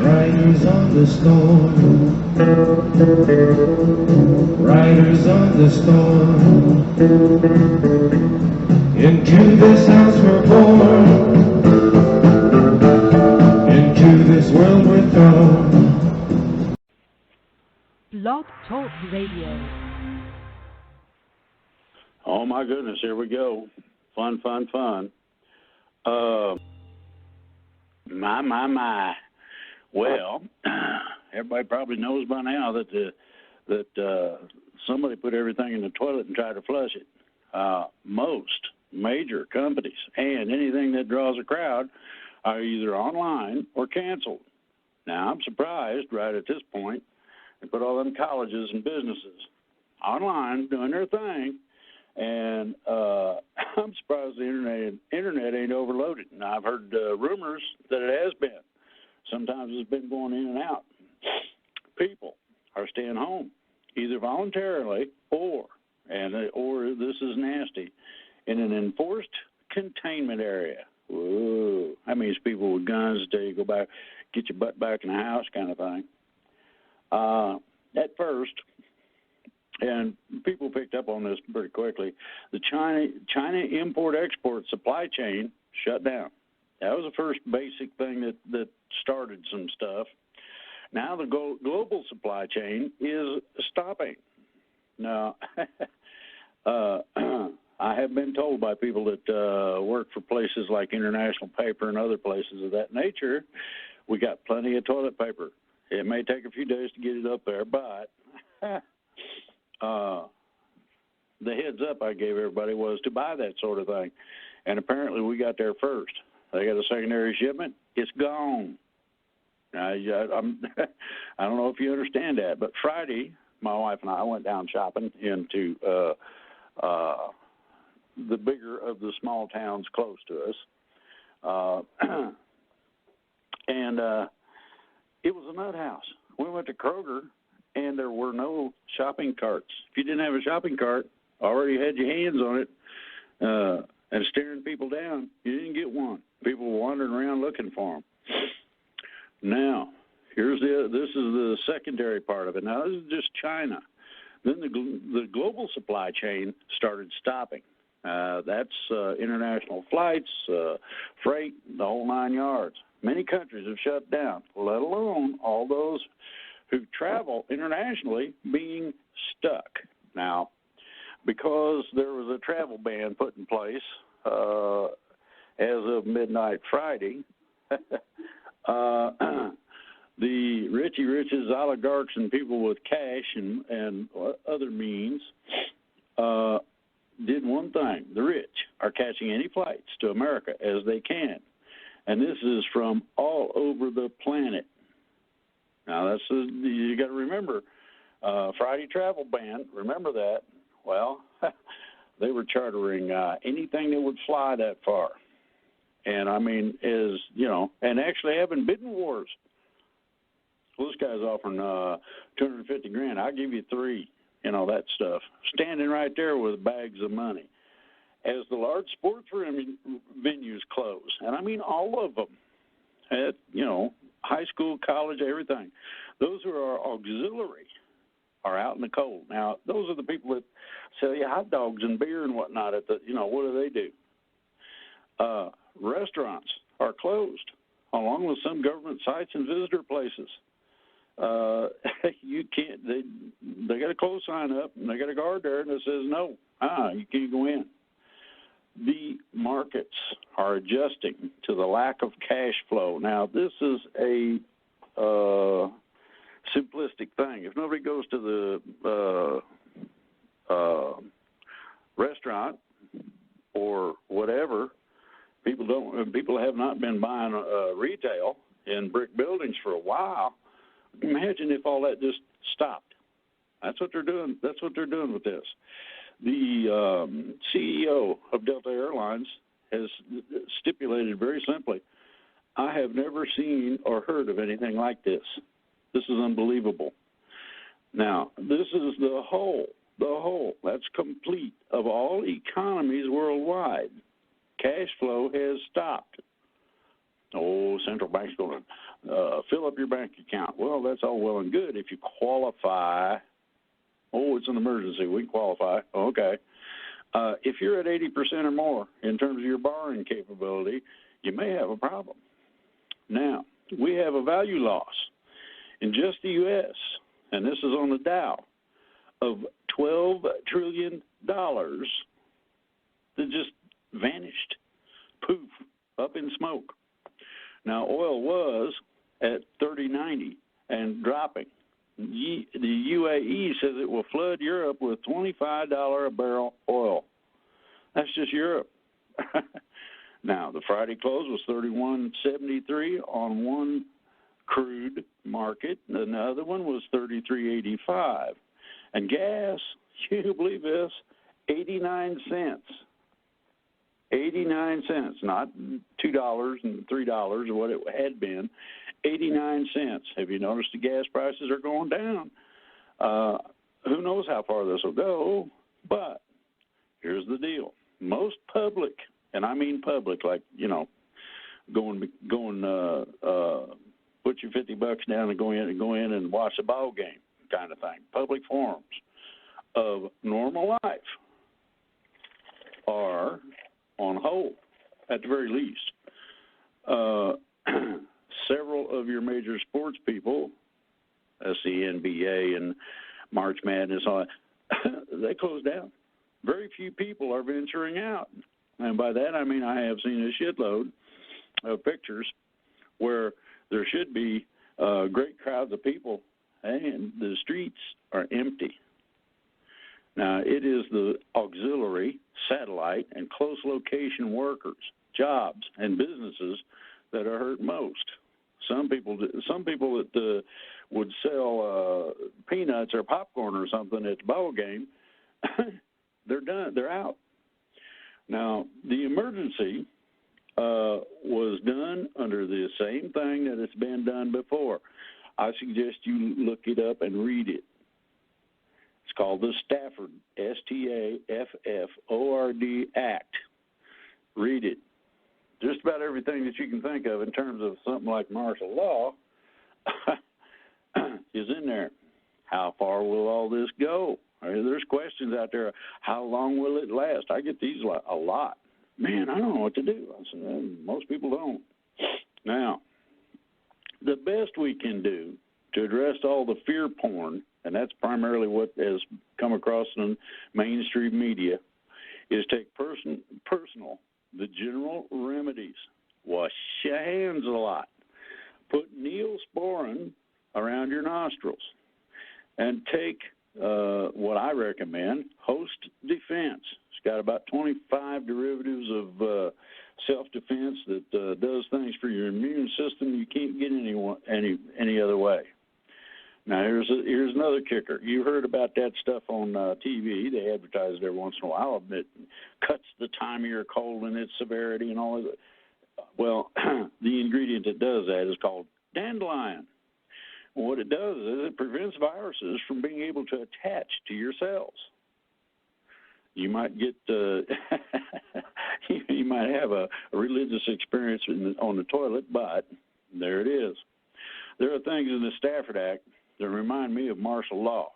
Riders on the storm, riders on the storm. Into this house we're born, into this world we're thrown. Blog Talk Radio. Oh my goodness, here we go. Fun. My. Well, everybody probably knows by now that somebody put everything in the toilet and tried to flush it. Most major companies and anything that draws a crowd are either online or canceled. Now, I'm surprised right at this point they put all them colleges and businesses online doing their thing, and I'm surprised the internet ain't overloaded. Now, I've heard rumors that it has been. Sometimes it's been going in and out. People are staying home, either voluntarily or this is nasty, in an enforced containment area. Whoa, that means people with guns tell you go back, get your butt back in the house kind of thing. At first, and people picked up on this pretty quickly, the China import-export supply chain shut down. That was the first basic thing that started some stuff. Now the global supply chain is stopping. Now, I have been told by people that work for places like International Paper and other places of that nature, we got plenty of toilet paper. It may take a few days to get it up there, but the heads up I gave everybody was to buy that sort of thing. And apparently we got there first. They got a secondary shipment. It's gone. Now, I don't know if you understand that, but Friday, my wife and I went down shopping into the bigger of the small towns close to us. And it was a nut house. We went to Kroger, and there were no shopping carts. If you didn't have a shopping cart, already had your hands on it, and staring people down, you didn't get one. People were wandering around looking for them. Now, this is the secondary part of it. Now, this is just China. Then the global supply chain started stopping. That's international flights, freight, the whole 9 yards. Many countries have shut down, let alone all those who travel internationally being stuck. Now, because there was a travel ban put in place as of midnight Friday, the Richie Riches, oligarchs, and people with cash and other means did one thing. The rich are catching any flights to America as they can. And this is from all over the planet. Now, you got to remember, Friday travel ban, remember that. Well, they were chartering anything that would fly that far. And, I mean, and actually having bidding wars. Well, this guy's offering $250,000. I'll give you $3,000, that stuff. Standing right there with bags of money. As the large sports venues close, and I mean all of them, at, high school, college, everything, those who are auxiliary are out in the cold. Now, those are the people that sell you hot dogs and beer and whatnot at the, what do? Restaurants are closed, along with some government sites and visitor places. You can't, they got a close sign up, and they got a guard there that says, no, you can't go in. The markets are adjusting to the lack of cash flow. Now, this is a simplistic thing. If nobody goes to the restaurant or whatever, people have not been buying retail in brick buildings for a while. Imagine if all that just stopped. That's what they're doing. That's what they're doing with this. The CEO of Delta Airlines has stipulated very simply, I have never seen or heard of anything like this. This is unbelievable. Now, this is the whole, that's complete of all economies worldwide. Cash flow has stopped. Oh, central bank's going to fill up your bank account. Well, that's all well and good if you qualify. Oh, it's an emergency. We qualify. Okay. If you're at 80% or more in terms of your borrowing capability, you may have a problem. Now, we have a value loss in just the U.S., and this is on the Dow, of $12 trillion that just vanished. Poof, up in smoke. Now, oil was at 30.90 and dropping. The UAE says it will flood Europe with $25 a barrel oil. That's just Europe. Now, the Friday close was 31.73 on one crude market, and the other one was 33.85. And gas, you can believe this, 89 cents. 89 cents, not $2 and $3 or what it had been, 89 cents. Have you noticed the gas prices are going down? Who knows how far this will go, but here's the deal. Most public, and I mean public, like, you know, put your $50 down and go in and watch a ball game kind of thing. Public forums of normal life are on hold, at the very least. Several of your major sports people, that's the NBA and March Madness, they closed down. Very few people are venturing out. And by that I mean I have seen a shitload of pictures where there should be great crowds of people, and the streets are empty. Now, it is the auxiliary, satellite, and close location workers, jobs, and businesses that are hurt most. Some people that would sell peanuts or popcorn or something at the ball game, they're done. They're out. Now, the emergency was done under the same thing that it's been done before. I suggest you look it up and read it. It's called the Stafford, Stafford Act. Read it. Just about everything that you can think of in terms of something like martial law is in there. How far will all this go? There's questions out there. How long will it last? I get these a lot. Man, I don't know what to do. I said, most people don't. Now, the best we can do to address all the fear porn, and that's primarily what has come across in mainstream media, is take personal, the general remedies. Wash your hands a lot. Put Neosporin around your nostrils. And take what I recommend, Host Defense. It's got about 25 derivatives of self-defense that does things for your immune system you can't get any other way. Now, here's another kicker. You heard about that stuff on TV. They advertise it every once in a while. It cuts the time of your cold and its severity and all of it. Well, the ingredient that does that is called dandelion. What it does is it prevents viruses from being able to attach to your cells. You might get, you might have a religious experience on the toilet, but there it is. There are things in the Stafford Act that remind me of martial law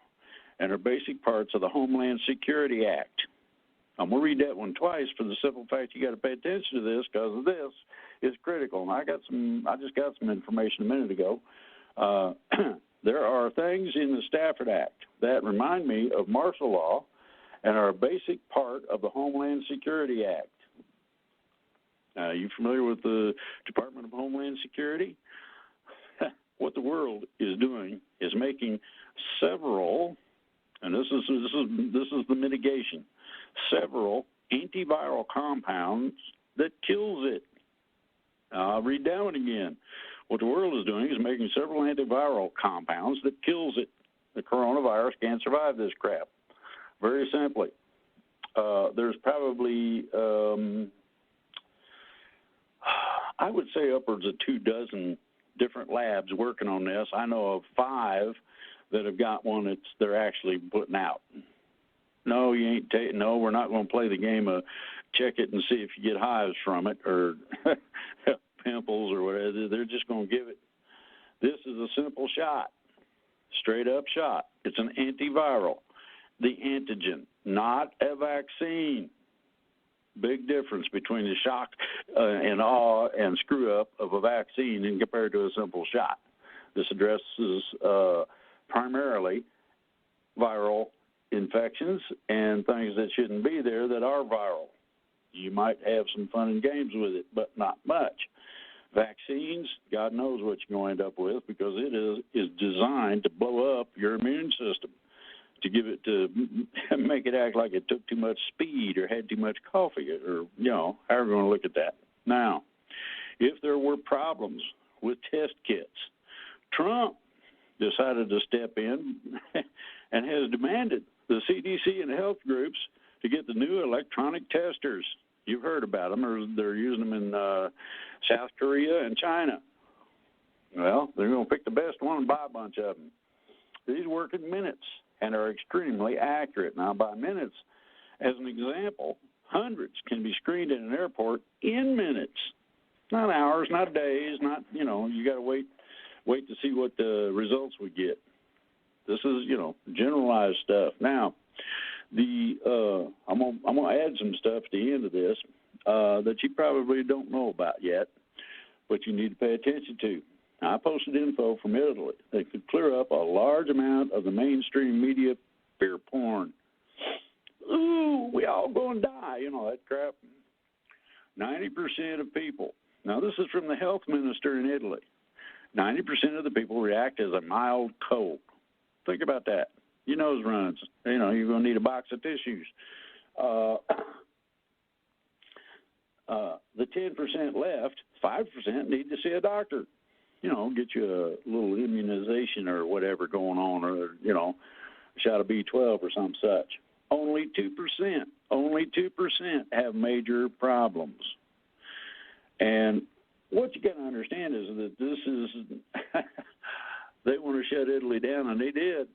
and are basic parts of the Homeland Security Act. I'm going to read that one twice for the simple fact you got to pay attention to this because this is critical. And I just got some information a minute ago. There are things in the Stafford Act that remind me of martial law and are a basic part of the Homeland Security Act. Are you familiar with the Department of Homeland Security? What the world is doing is making several, and this is the mitigation, several antiviral compounds that kills it. I'll read that one again. What the world is doing is making several antiviral compounds that kills it. The coronavirus can't survive this crap. Very simply, there's probably, I would say upwards of 24 different labs working on this. I know of 5 that have got one that they're actually putting out. No, you ain't no, we're not going to play the game of check it and see if you get hives from it or pimples or whatever. They're just going to give it This is a simple shot, straight up shot. It's an antiviral, the antigen, not a vaccine. Big difference between the shock and awe and screw up of a vaccine and compared to a simple shot. This addresses primarily viral infections and things that shouldn't be there that are viral. You might have some fun and games with it, but not much. Vaccines, God knows what you're going to end up with because it is designed to blow up your immune system, to give it to make it act like it took too much speed or had too much coffee or, however you want to look at that. Now, if there were problems with test kits, Trump decided to step in and has demanded the CDC and health groups to get the new electronic testers. You've heard about them, or they're using them in South Korea and China. Well, they're going to pick the best one and buy a bunch of them. These work in minutes and are extremely accurate. Now, by minutes, as an example, hundreds can be screened in an airport in minutes, not hours, not days, not, you got to wait to see what the results we get. This is, generalized stuff. Now, I'm gonna add some stuff at the end of this that you probably don't know about yet, but you need to pay attention to. Now, I posted info from Italy that could clear up a large amount of the mainstream media fear porn. Ooh, we all gonna die, that crap. 90% of people. Now, this is from the health minister in Italy. 90% of the people react as a mild cold. Think about that. Your nose runs. You're going to need a box of tissues. The 10% left, 5% need to see a doctor. Get you a little immunization or whatever going on, or, a shot of B12 or some such. Only 2% have major problems. And what you got to understand is that this is, they want to shut Italy down, and they did.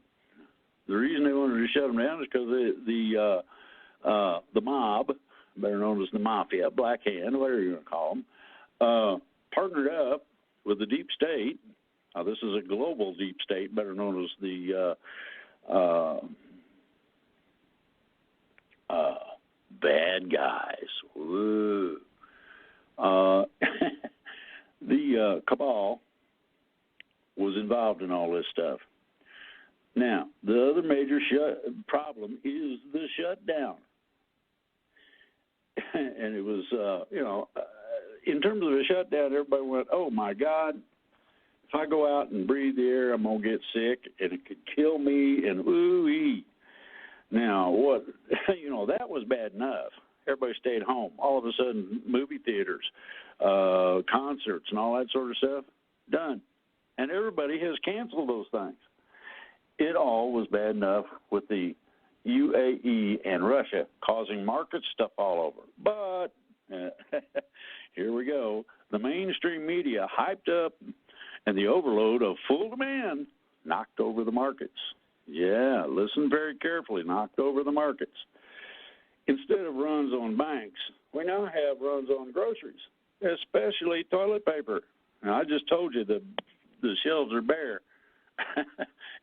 The reason they wanted to shut them down is because the mob, better known as the mafia, Black Hand, whatever you're going to call them, partnered up with the deep state. Now, this is a global deep state, better known as the bad guys. Woo. The cabal was involved in all this stuff. Now, the other major problem is the shutdown. And it was, in terms of a shutdown, everybody went, oh, my God, if I go out and breathe the air, I'm going to get sick, and it could kill me, and ooh-ee. Now, what, that was bad enough. Everybody stayed home. All of a sudden, movie theaters, concerts, and all that sort of stuff, done. And everybody has canceled those things. It all was bad enough with the UAE and Russia causing markets to fall over. But here we go. The mainstream media hyped up, and the overload of full demand knocked over the markets. Yeah, listen very carefully, knocked over the markets. Instead of runs on banks, we now have runs on groceries, especially toilet paper. Now, I just told you the shelves are bare.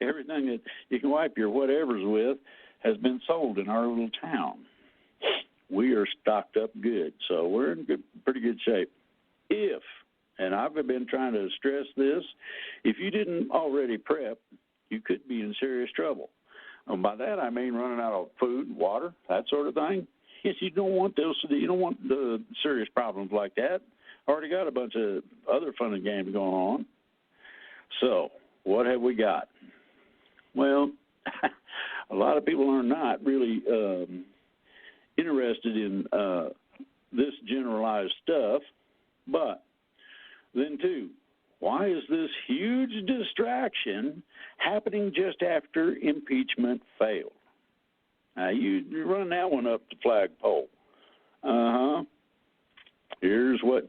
Everything that you can wipe your whatevers with has been sold in our little town. We are stocked up good, so we're in pretty good shape. And I've been trying to stress this, if you didn't already prep, you could be in serious trouble. And by that I mean running out of food, water, that sort of thing. Yes, you don't want those. You don't want the serious problems like that. Already got a bunch of other fun and games going on. So what have we got? Well, a lot of people are not really interested in this generalized stuff. But then, too, why is this huge distraction happening just after impeachment failed? Now, you run that one up the flagpole. Here's what,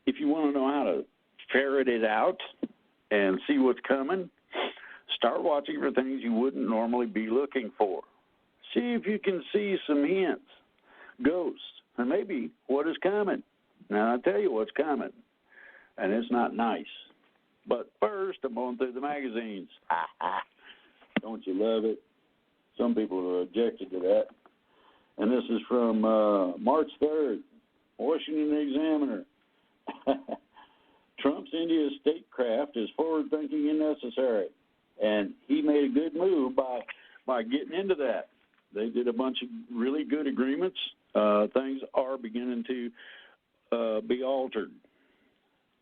if you want to know how to ferret it out and see what's coming, start watching for things you wouldn't normally be looking for. See if you can see some hints, ghosts, and maybe what is coming. Now, I'll tell you what's coming. and it's not nice. But first, I'm going through the magazines. Don't you love it? Some people are objected to that. And this is from March 3rd, Washington Examiner. Trump's India statecraft is forward-thinking and necessary. And he made a good move by getting into that. They did a bunch of really good agreements. Things are beginning to be altered.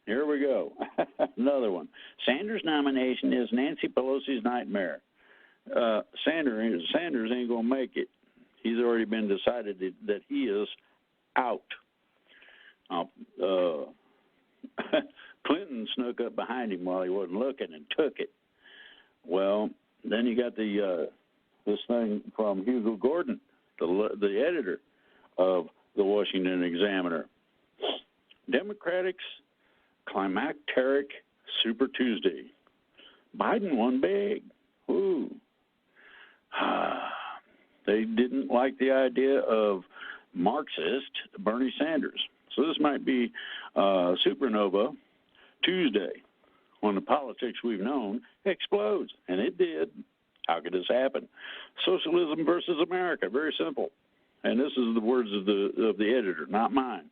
Here we go. Another one. Sanders' nomination is Nancy Pelosi's nightmare. Sanders ain't going to make it. He's already been decided that he is out. Clinton snuck up behind him while he wasn't looking and took it. Well, then you got this thing from Hugo Gordon, the editor of the Washington Examiner. Democrats' climacteric Super Tuesday. Biden won big. Ooh. They didn't like the idea of Marxist Bernie Sanders. So this might be Supernova Tuesday, when the politics we've known explodes. And it did. How could this happen? Socialism versus America. Very simple. And this is the words of the editor, not mine.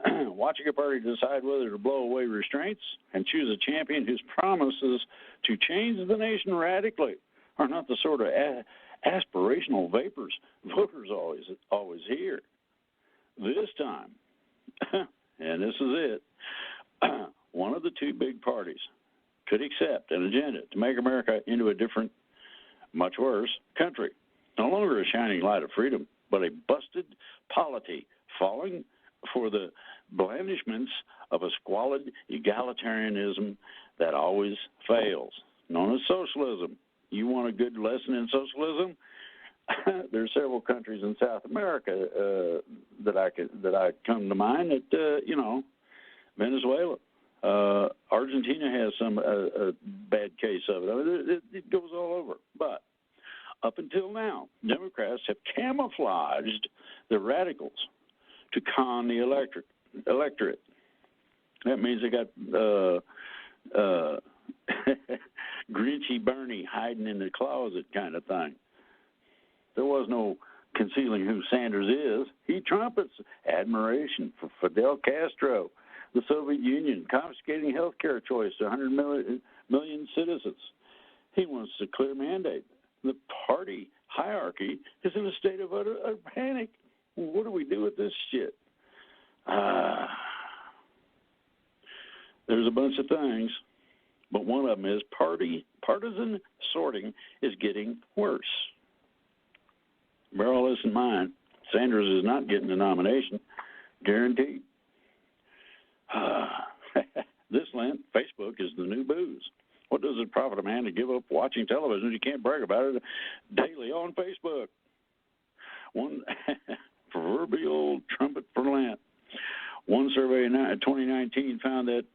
Watching a party decide whether to blow away restraints and choose a champion whose promises to change the nation radically are not the sort of aspirational vapors voters always hear. This time, and this is it, one of the two big parties could accept an agenda to make America into a different, much worse country. No longer a shining light of freedom, but a busted polity falling for the blandishments of a squalid egalitarianism that always fails, known as socialism. You want a good lesson in socialism? There are several countries in South America that I come to mind. That Venezuela, Argentina has some a bad case of it. I mean, it goes all over. But up until now, Democrats have camouflaged the radicals to con the electorate. That means they got Grinchy Bernie hiding in the closet kind of thing. There was no concealing who Sanders is. He trumpets admiration for Fidel Castro, the Soviet Union, confiscating health care choice to 100 million citizens. He wants a clear mandate. The party hierarchy is in a state of utter panic. What do we do with this shit? There's a bunch of things, but one of them is partisan sorting is getting worse. Bear all this in mind. Sanders is not getting the nomination, guaranteed. This Lent, Facebook is the new booze. What does it profit a man to give up watching television if you can't brag about it daily on Facebook? One proverbial trumpet for Lent. One survey in 2019 found that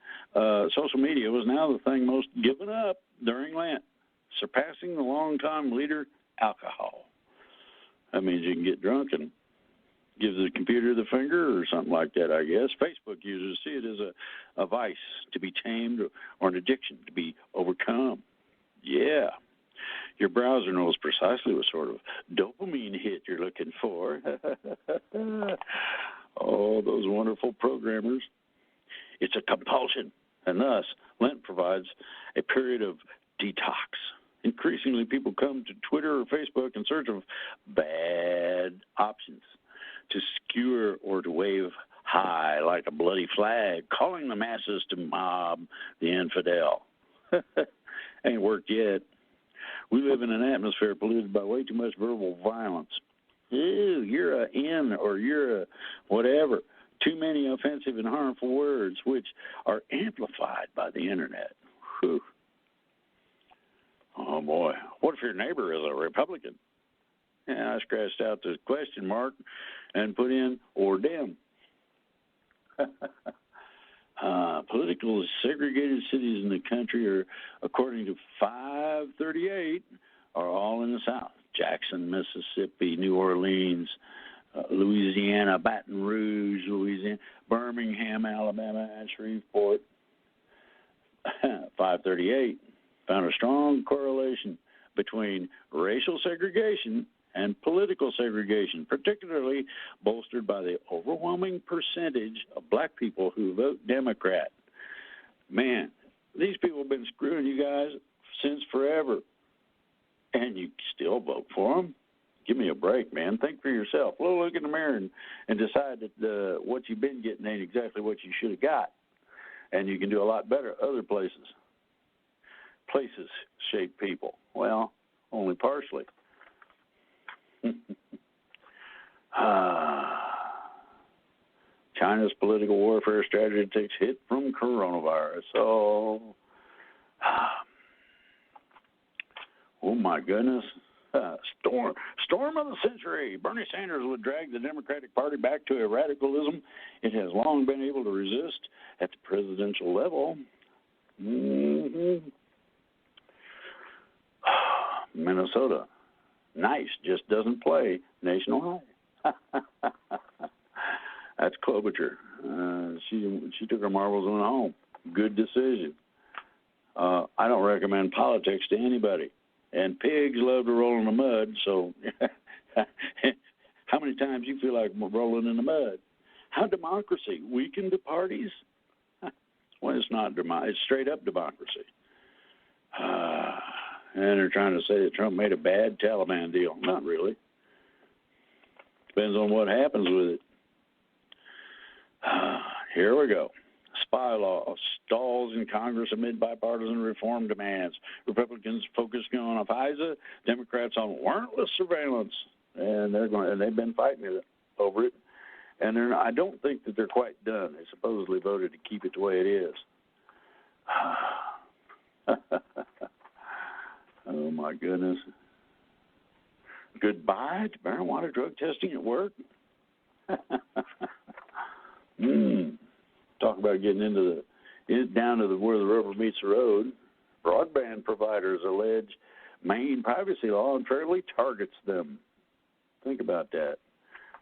social media was now the thing most given up during Lent, surpassing the longtime leader, alcohol. That means you can get drunk and give the computer the finger or something like that, I guess. Facebook users see it as a vice to be tamed or an addiction to be overcome. Yeah. Your browser knows precisely what sort of dopamine hit you're looking for. Oh, those wonderful programmers. It's a compulsion, and thus Lent provides a period of detox. Increasingly, people come to Twitter or Facebook in search of bad options to skewer or to wave high like a bloody flag, calling the masses to mob the infidel. Ain't worked yet. We live in an atmosphere polluted by way too much verbal violence. Ew, you're a N or you're a whatever. Too many offensive and harmful words, which are amplified by the internet. Whew. Oh, boy. What if your neighbor is a Republican? Yeah, I scratched out the question mark and put in or dem. Political segregated cities in the country are, according to 538, are all in the South. Jackson, Mississippi, New Orleans, Louisiana, Baton Rouge, Louisiana, Birmingham, Alabama, and Shreveport. 538 found a strong correlation between racial segregation and political segregation, particularly bolstered by the overwhelming percentage of black people who vote Democrat. Man, these people have been screwing you guys since forever, and you still vote for them? Give me a break, man. Think for yourself. Well, look in the mirror and decide that what you've been getting ain't exactly what you should have got, and you can do a lot better other places. Places shape people. Well, only partially. China's political warfare strategy takes hit from coronavirus. Oh my goodness. Storm of the century. Bernie Sanders would drag the Democratic Party back to a radicalism it has long been able to resist at the presidential level. Minnesota. Nice, just doesn't play national high. That's Klobuchar. She took her marbles and went home. Good decision. I don't recommend politics to anybody. And pigs love to roll in the mud, so how many times you feel like rolling in the mud? How democracy weakened the parties? Well, it's not democracy. It's straight-up democracy. And they're trying to say that Trump made a bad Taliban deal. Not really. Depends on what happens with it. Here we go. Spy law stalls in Congress amid bipartisan reform demands. Republicans focusing on FISA, Democrats on warrantless surveillance, and they've been fighting over it. And I don't think that they're quite done. They supposedly voted to keep it the way it is. Oh my goodness! Goodbye to marijuana drug testing at work. Talk about getting down to where the rubber meets the road. Broadband providers allege Maine privacy law unfairly targets them. Think about that.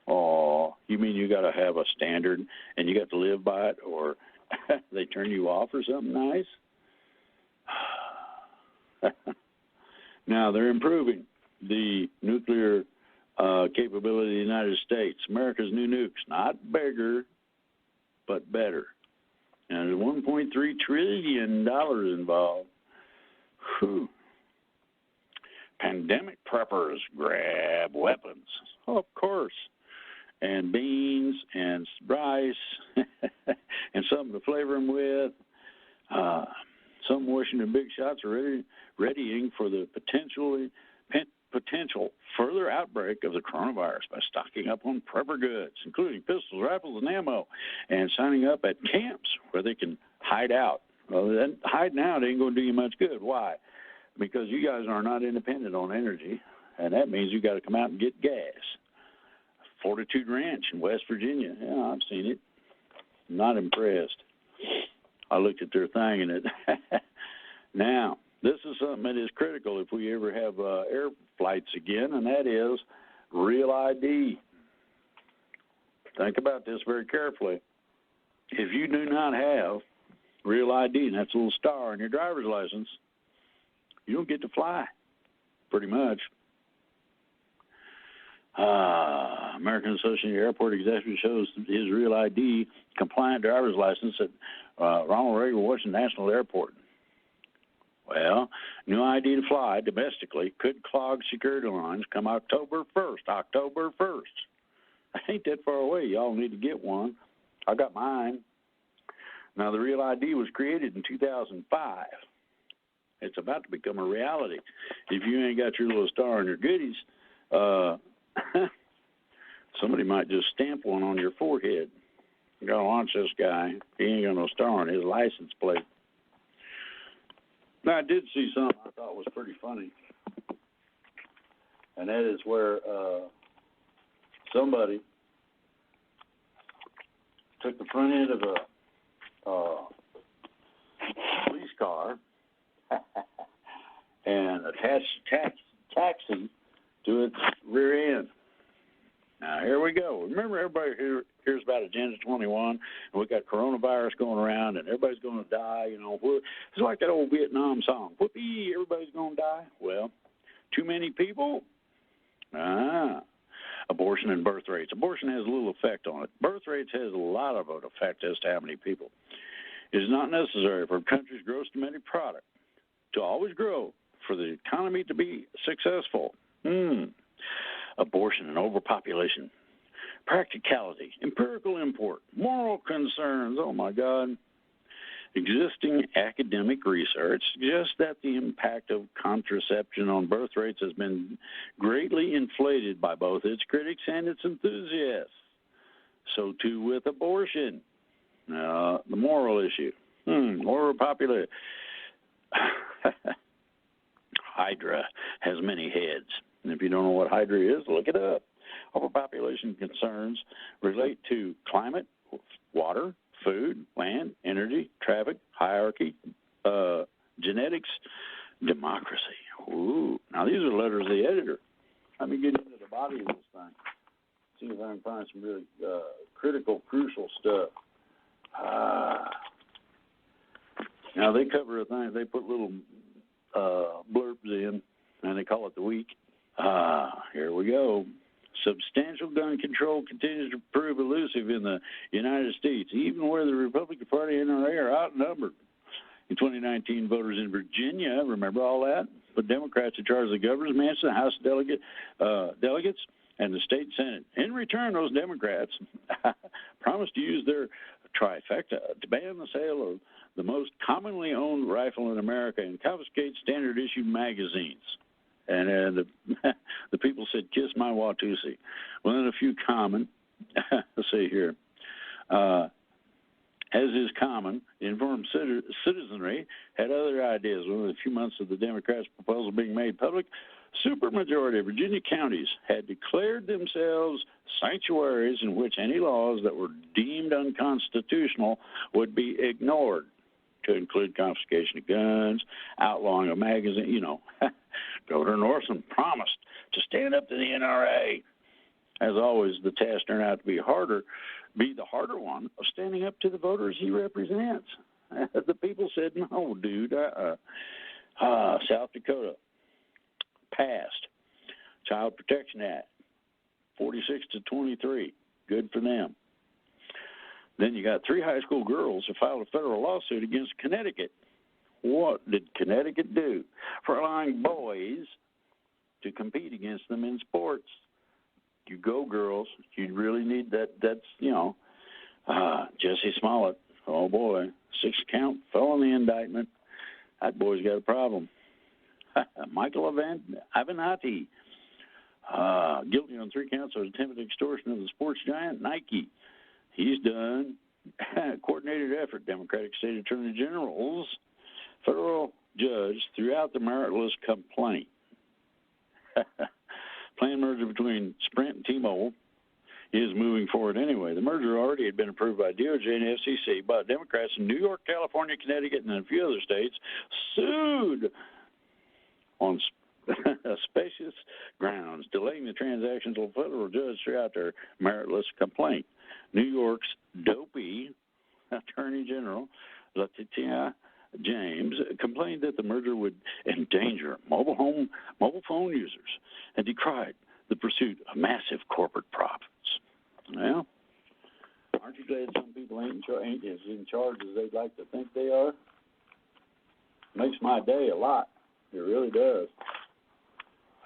Oh, you mean you got to have a standard and you got to live by it, or they turn you off or something nice? Now they're improving the nuclear capability of the United States. America's new nukes, not bigger, but better. And there's $1.3 trillion involved. Whew. Pandemic preppers grab weapons. Oh, of course. And beans and rice and something to flavor them with. Some Washington big shots are readying for the potential further outbreak of the coronavirus by stocking up on prepper goods, including pistols, rifles, and ammo, and signing up at camps where they can hide out. Well, then hiding out ain't going to do you much good. Why? Because you guys are not independent on energy, and that means you got to come out and get gas. Fortitude Ranch in West Virginia. Yeah, I've seen it. Not impressed. I looked at their thing, and it. Now, this is something that is critical if we ever have air flights again, and that is real ID. Think about this very carefully. If you do not have real ID, and that's a little star on your driver's license, you don't get to fly, pretty much. American Association of Airport Executives shows his real ID compliant driver's license at Ronald Reagan Washington National Airport. Well, new ID to fly domestically could clog security lines come October 1st. October 1st. I ain't that far away. Y'all need to get one. I got mine. Now, the real ID was created in 2005. It's about to become a reality. If you ain't got your little star on your goodies, somebody might just stamp one on your forehead. You gotta watch this guy. He ain't got no star on his license plate. Now, I did see something I thought was pretty funny, and that is where somebody took the front end of a police car and attached taxi to its rear end. Now, here we go. Remember, everybody hears about Agenda 21, and we got coronavirus going around, and everybody's going to die. You know, it's like that old Vietnam song, whoopee, everybody's going to die. Well, too many people? Abortion and birth rates. Abortion has little effect on it. Birth rates has a lot of an effect as to how many people. It is not necessary for a country's gross domestic product to always grow for the economy to be successful. Abortion and overpopulation. Practicality. Empirical import. Moral concerns. Oh, my God. Existing academic research suggests that the impact of contraception on birth rates has been greatly inflated by both its critics and its enthusiasts. So, too, with abortion. The moral issue. Overpopulated. Hydra has many heads. And if you don't know what Hydra is, look it up. Overpopulation concerns relate to climate, water, food, land, energy, traffic, hierarchy, genetics, democracy. Ooh. Now, these are letters of the editor. Let me get into the body of this thing. See if I can find some really critical, crucial stuff. Now, they cover a thing. They put little blurbs in, and they call it the week. Here we go. Substantial gun control continues to prove elusive in the United States, even where the Republican Party and NRA are outnumbered. In 2019, voters in Virginia, remember all that? Put Democrats in charge of the governor's mansion, the House of delegates, and the state Senate. In return, those Democrats promised to use their trifecta to ban the sale of the most commonly owned rifle in America and confiscate standard-issue magazines. And the people said, kiss my Watusi. Well, then a few common, let's see here, as is common, informed citizenry had other ideas. Within a few months of the Democrats' proposal being made public, supermajority of Virginia counties had declared themselves sanctuaries in which any laws that were deemed unconstitutional would be ignored, to include confiscation of guns, outlawing of magazines. You know, Governor Northam promised to stand up to the NRA. As always, the task turned out to be the harder one of standing up to the voters he represents. The people said, no, dude. South Dakota passed Child Protection Act, 46-23. Good for them. Then you got 3 high school girls who filed a federal lawsuit against Connecticut. What did Connecticut do? For allowing boys to compete against them in sports. You go, girls. You really need that. That's, Jesse Smollett. Oh, boy. 6-count felony indictment. That boy's got a problem. Michael Avenatti. Guilty on 3 counts of attempted extortion of the sports giant Nike. He's done. Coordinated effort. Democratic State Attorney General's federal judge threw out the meritless complaint. Planned merger between Sprint and T-Mobile is moving forward anyway. The merger already had been approved by DOJ and FCC, but Democrats in New York, California, Connecticut, and a few other states sued on spacious grounds, delaying the transaction until a federal judge threw out their meritless complaint. New York's dopey Attorney General, Letitia James, complained that the merger would endanger mobile phone users and decried the pursuit of massive corporate profits. Well, aren't you glad some people ain't as in charge as they'd like to think they are? Makes my day a lot. It really does.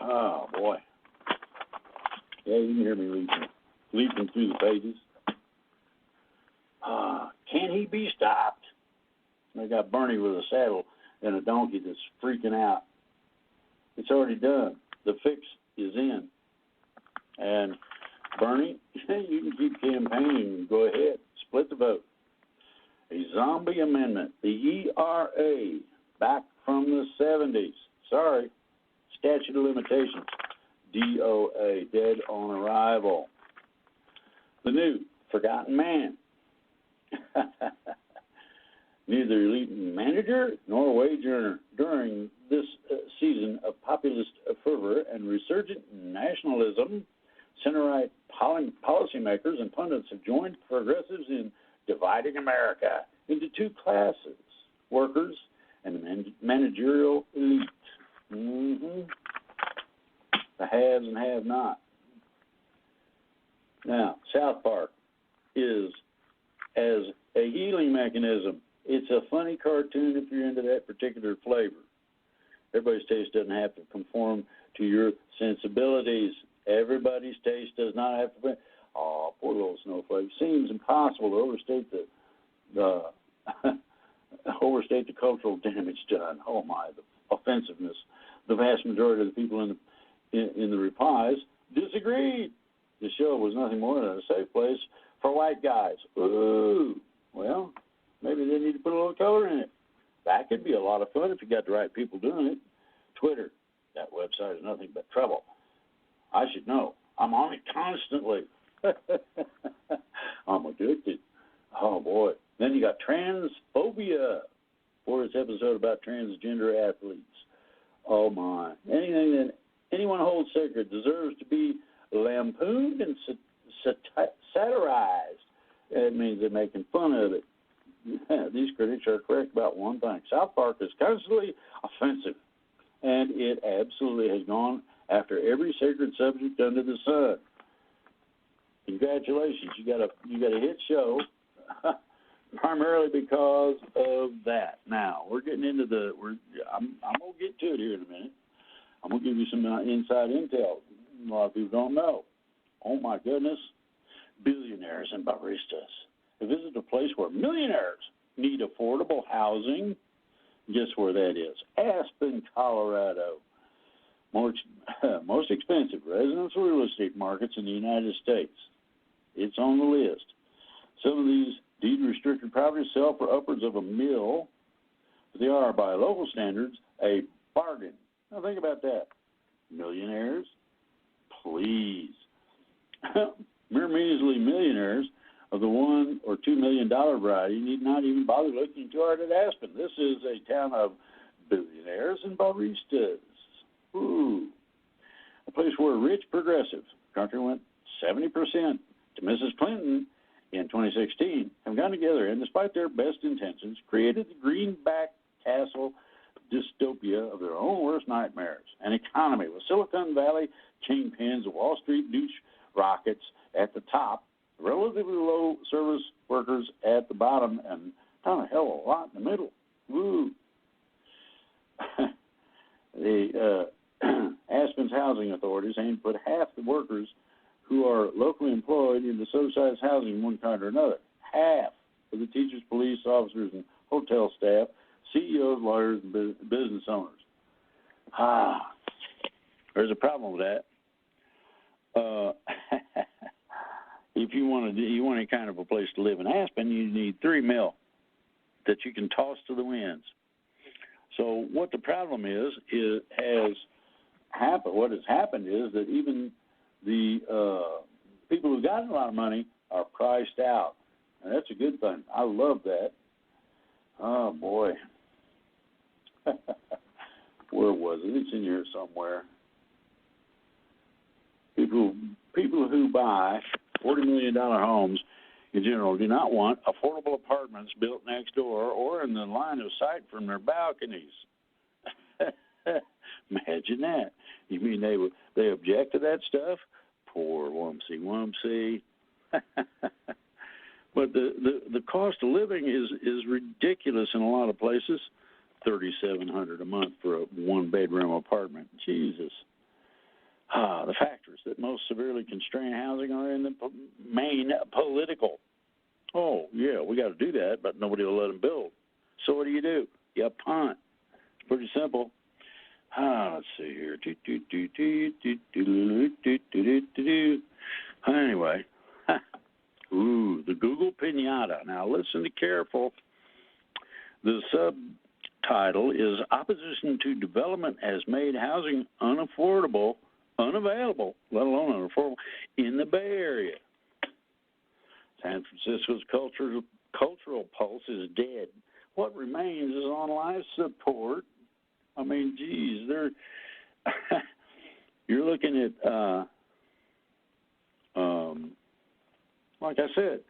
Oh, boy. Yeah, you can hear me leaping through the pages. Can he be stopped? They got Bernie with a saddle and a donkey that's freaking out. It's already done. The fix is in. And Bernie, you can keep campaigning. Go ahead. Split the vote. A zombie amendment. The ERA, back from the 70s. Sorry. Statute of limitations. DOA, dead on arrival. The new forgotten man. Neither elite manager nor wage earner during this season of populist fervor and resurgent nationalism center-right policymakers and pundits have joined progressives in dividing America into two classes, workers and the managerial elite. The haves and have-not. Now, South Park is as a healing mechanism. It's a funny cartoon if you're into that particular flavor. Everybody's taste doesn't have to conform to your sensibilities. Everybody's taste does not have to be. Oh, poor little snowflake. Seems impossible to overstate the cultural damage done. Oh my, the offensiveness. The vast majority of the people in the replies disagreed. The show was nothing more than a safe place for white guys. Ooh, well, maybe they need to put a little color in it. That could be a lot of fun if you got the right people doing it. Twitter, that website is nothing but trouble. I should know. I'm on it constantly. I'm addicted. Oh, boy. Then you got transphobia for its episode about transgender athletes. Oh, my. Anything that anyone holds sacred deserves to be lampooned and satirized. It means they're making fun of it. These critics are correct about one thing. South Park is constantly offensive, and it absolutely has gone after every sacred subject under the sun. Congratulations, you got a hit show, primarily because of that. Now we're getting into I'm gonna get to it here in a minute. I'm gonna give you some inside intel. A lot of people don't know. Oh my goodness, billionaires and baristas. Visit a place where millionaires need affordable housing. Guess where that is? Aspen, Colorado. Most expensive residential real estate markets in the United States. It's on the list. Some of these deed-restricted properties sell for upwards of $1 million, but they are, by local standards, a bargain. Now think about that. Millionaires? Please. Mere measly millionaires of the $1 or $2 million variety need not even bother looking too hard at Aspen. This is a town of billionaires and baristas. Ooh. A place where rich progressives, country went 70% to Mrs. Clinton in 2016, have gone together and, despite their best intentions, created the greenback castle dystopia of their own worst nightmares. An economy with Silicon Valley kingpins, Wall Street douche rockets at the top, relatively low service workers at the bottom, and kind of hell a lot in the middle. Woo. The Aspen's housing authorities aim to put half the workers who are locally employed into subsidized housing in one kind or another. Half of the teachers, police officers, and hotel staff, CEOs, lawyers, and business owners. There's a problem with that. If you want any kind of a place to live in Aspen, you need $3 million that you can toss to the winds. So what the problem is what has happened is that even the people who've gotten a lot of money are priced out. And that's a good thing. I love that. Oh, boy. Where was it? It's in here somewhere. People who buy $40 million homes in general do not want affordable apartments built next door or in the line of sight from their balconies. Imagine that. You mean they object to that stuff? Poor Wumpsie. But the cost of living is ridiculous in a lot of places. $3,700 a month for a one-bedroom apartment. Jesus. The factors that most severely constrain housing are in the main political. Oh, yeah, we got to do that, but nobody will let them build. So what do? You punt. It's pretty simple. Let's see here. Anyway. Ooh, the Google Pinata. Now listen to careful. The subtitle is Opposition to Development Has Made Housing Unavailable, let alone unaffordable, in the Bay Area. San Francisco's cultural pulse is dead. What remains is on life support. I mean, geez, you're looking at Like I said,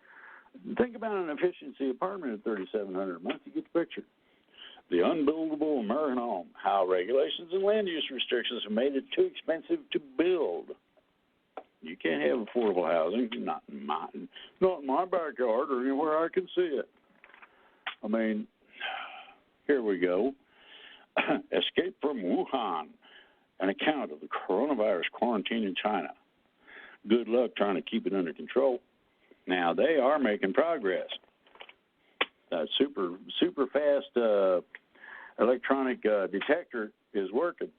think about an efficiency apartment at $3,700 a month. You get the picture. The unbuildable American home. How regulations and land use restrictions have made it too expensive to build. You can't have affordable housing. Not in my backyard or anywhere I can see it. I mean, here we go. Escape from Wuhan. An account of the coronavirus quarantine in China. Good luck trying to keep it under control. Now, they are making progress. That super fast electronic detector is working.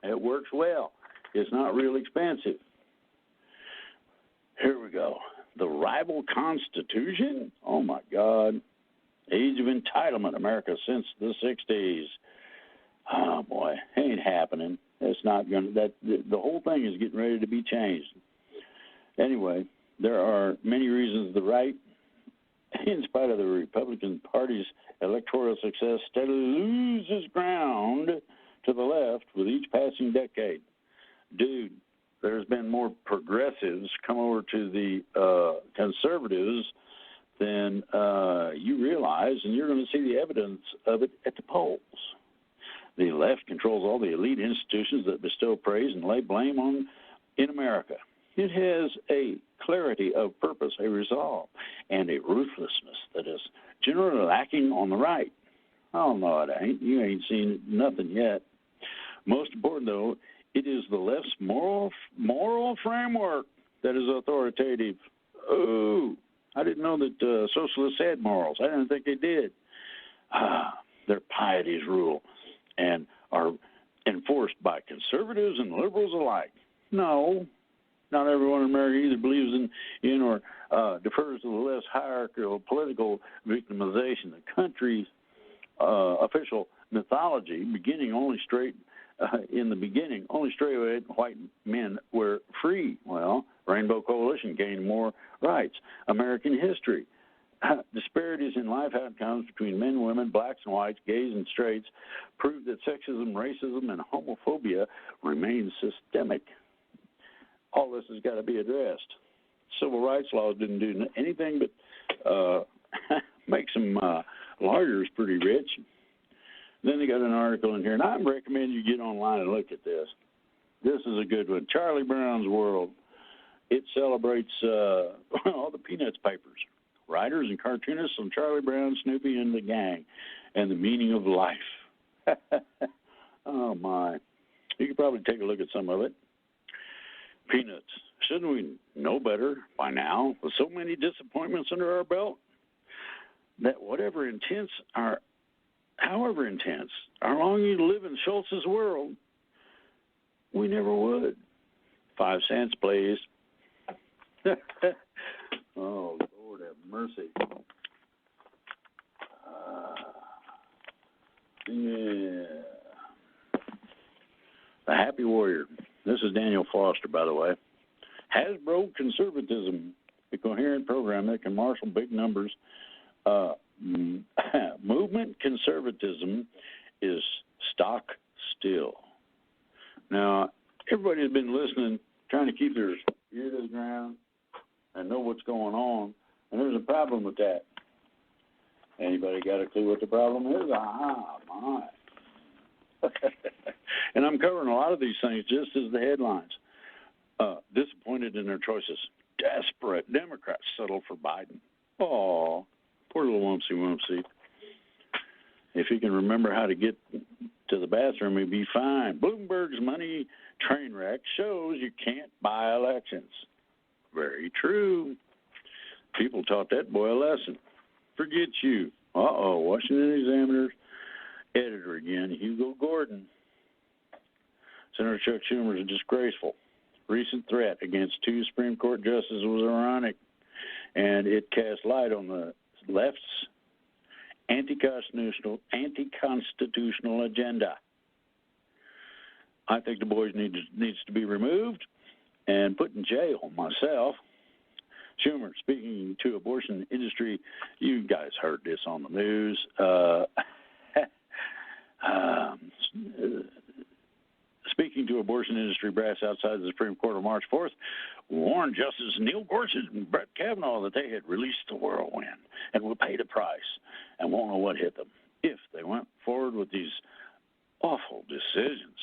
It works well. It's not real expensive. Here we go. The rival constitution? Oh, my God. Age of entitlement, America since the 60s. Oh, boy. Ain't happening. It's not going to, the whole thing is getting ready to be changed. Anyway, there are many reasons the right, in spite of the Republican Party's electoral success, steadily loses ground to the left with each passing decade. Dude, there's been more progressives come over to the conservatives than you realize, and you're going to see the evidence of it at the polls. The left controls all the elite institutions that bestow praise and lay blame on in America. It has a clarity of purpose, a resolve, and a ruthlessness that is generally lacking on the right. Oh, no, it ain't. You ain't seen nothing yet. Most important, though, it is the left's moral framework that is authoritative. Oh, I didn't know that socialists had morals. I didn't think they did. Their pieties rule and are enforced by conservatives and liberals alike. No. Not everyone in America either believes in or defers to the left's hierarchical political victimization. The country's official mythology, in the beginning, only straight white men were free. Well, Rainbow Coalition gained more rights. American history. Disparities in life outcomes between men, women, blacks and whites, gays and straights prove that sexism, racism, and homophobia remain systemic. All this has got to be addressed. Civil rights laws didn't do anything but make some lawyers pretty rich. Then they got an article in here, and I recommend you get online and look at this. This is a good one. Charlie Brown's World. It celebrates all the Peanuts papers, writers and cartoonists on Charlie Brown, Snoopy, and the gang, and the meaning of life. Oh, my. You could probably take a look at some of it. Peanuts. Shouldn't we know better by now, with so many disappointments under our belt, that however intense our longing to live in Schultz's world, we never would. 5 cents, please. Oh, Lord have mercy. Yeah. The Happy Warrior. This is Daniel Foster, by the way. Hasbro Conservatism, a coherent program that can marshal big numbers. Movement conservatism is stock still. Now, everybody's been listening, trying to keep their ear to the ground and know what's going on, and there's a problem with that. Anybody got a clue what the problem is? My. And I'm covering a lot of these things just as the headlines. Disappointed in their choices. Desperate Democrats settle for Biden. Oh, poor little Wumpsie. If he can remember how to get to the bathroom, he'd be fine. Bloomberg's money train wreck shows you can't buy elections. Very true. People taught that boy a lesson. Forget you. Washington Examiner's editor again, Hugo Gordon. Senator Chuck Schumer is disgraceful. Recent threat against 2 Supreme Court justices was ironic, and it cast light on the left's anti-constitutional agenda. I think the boy needs to be removed and put in jail myself. Schumer, speaking to abortion industry, you guys heard this on the news. Speaking to abortion industry brass outside the Supreme Court on March 4th, warned Justice Neil Gorsuch and Brett Kavanaugh that they had released the whirlwind and would pay the price and won't know what hit them if they went forward with these awful decisions.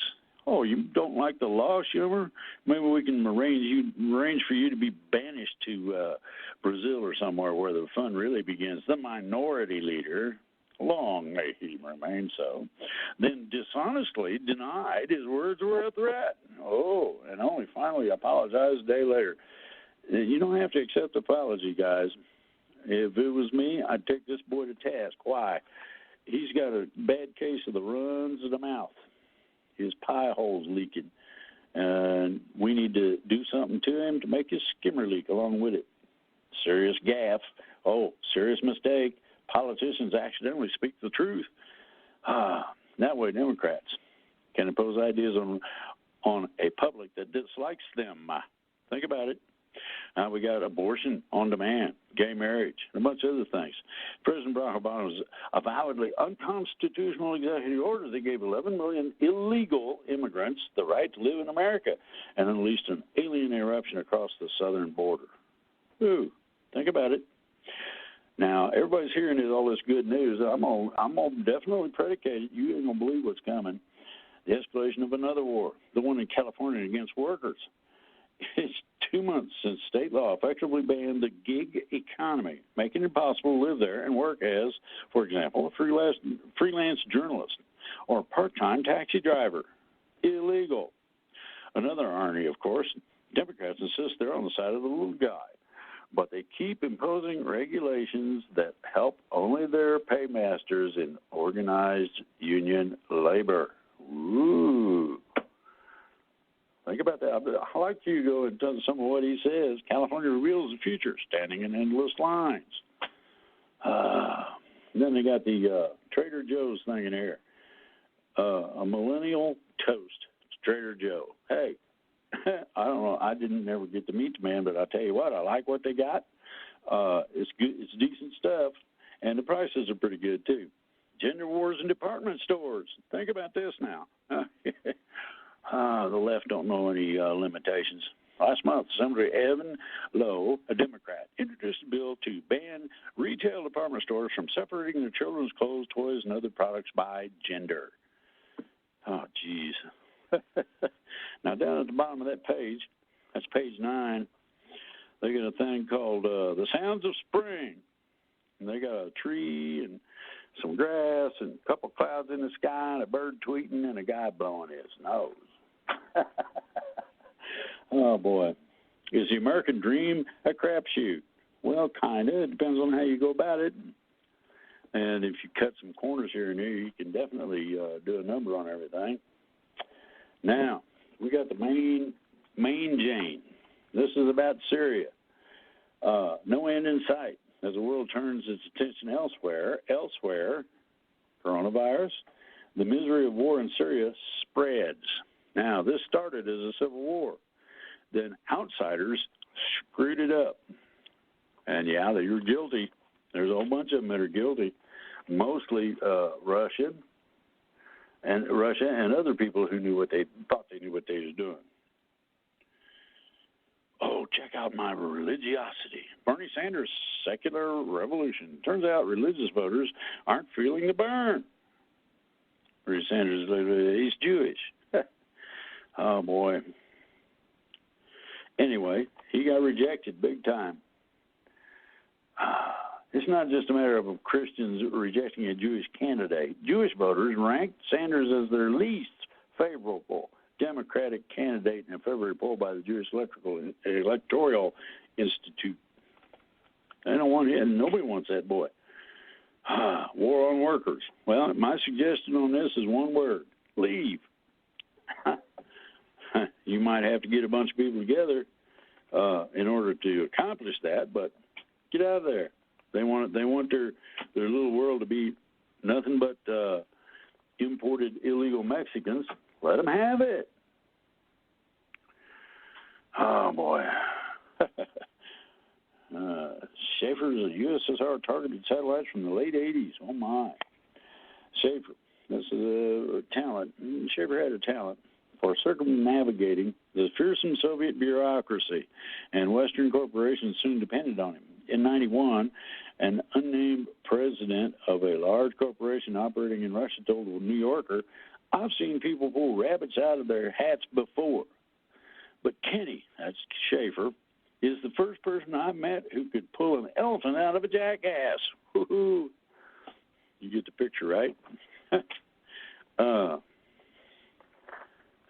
Oh, you don't like the law, Schumer? Maybe we can arrange for you to be banished to Brazil or somewhere where the fun really begins. The minority leader, long may he remain so, then dishonestly denied his words were a threat. Oh, and only finally apologized a day later. You don't have to accept the apology, guys. If it was me, I'd take this boy to task. Why? He's got a bad case of the runs of the mouth. His pie hole's leaking, and we need to do something to him to make his skimmer leak along with it. Serious gaffe. Oh, serious mistake. Politicians accidentally speak the truth. That way Democrats can impose ideas on a public that dislikes them. Think about it. Now we got abortion on demand, gay marriage, and a bunch of other things. President Barack Obama's avowedly unconstitutional executive order that gave 11 million illegal immigrants the right to live in America and unleashed an alien eruption across the southern border. Ooh, think about it. Now, everybody's hearing all this good news. I'm gonna definitely predicate it. You ain't gonna believe what's coming. The escalation of another war, the one in California against workers. It's 2 months since state law effectively banned the gig economy, making it impossible to live there and work as, for example, a freelance journalist or a part-time taxi driver. Illegal. Another irony, of course, Democrats insist they're on the side of the little guy, but they keep imposing regulations that help only their paymasters in organized union labor. Ooh. Think about that. I'd like you to go into some of what he says. California reveals the future, standing in endless lines. Then they got the Trader Joe's thing in here. A millennial toast. It's Trader Joe. Hey, I don't know. I didn't never get to meet the man, but I tell you what, I like what they got. It's good. It's decent stuff, and the prices are pretty good too. Gender wars in department stores. Think about this now. The left don't know any limitations. Last month, Senator Evan Lowe, a Democrat, introduced a bill to ban retail department stores from separating their children's clothes, toys, and other products by gender. Oh, geez. Now, down at the bottom of that page, that's page 9, they got a thing called The Sounds of Spring. And they got a tree and some grass and a couple clouds in the sky and a bird tweeting and a guy blowing his nose. Oh, boy. Is the American dream a crapshoot? Well, kind of. It depends on how you go about it. And if you cut some corners here and there, you can definitely do a number on everything. Now, we got the main Jane. This is about Syria. No end in sight as the world turns its attention elsewhere. Coronavirus, the misery of war in Syria spreads. Now, this started as a civil war. Then outsiders screwed it up. And, yeah, they were guilty. There's a whole bunch of them that are guilty, mostly Russia and other people who thought they knew what they was doing. Oh, check out my religiosity. Bernie Sanders' secular revolution. Turns out religious voters aren't feeling the burn. Bernie Sanders, he's Jewish. Oh, boy. Anyway, he got rejected big time. It's not just a matter of Christians rejecting a Jewish candidate. Jewish voters ranked Sanders as their least favorable Democratic candidate in a February poll by the Jewish Electoral Institute. They don't want him. Nobody wants that boy. War on workers. Well, my suggestion on this is one word: leave. You might have to get a bunch of people together in order to accomplish that, but get out of there. They want their little world to be nothing but imported illegal Mexicans. Let them have it. Oh, boy. Schaefer's USSR targeted satellites from the late 80s. Oh, my. Schaefer. This is a talent. Schaefer had a talent. for circumnavigating the fearsome Soviet bureaucracy, and Western corporations soon depended on him. In 91, an unnamed president of a large corporation operating in Russia told a New Yorker, "I've seen people pull rabbits out of their hats before. But Kenny," that's Schaefer, "is the first person I've met who could pull an elephant out of a jackass." Woo-hoo. You get the picture, right?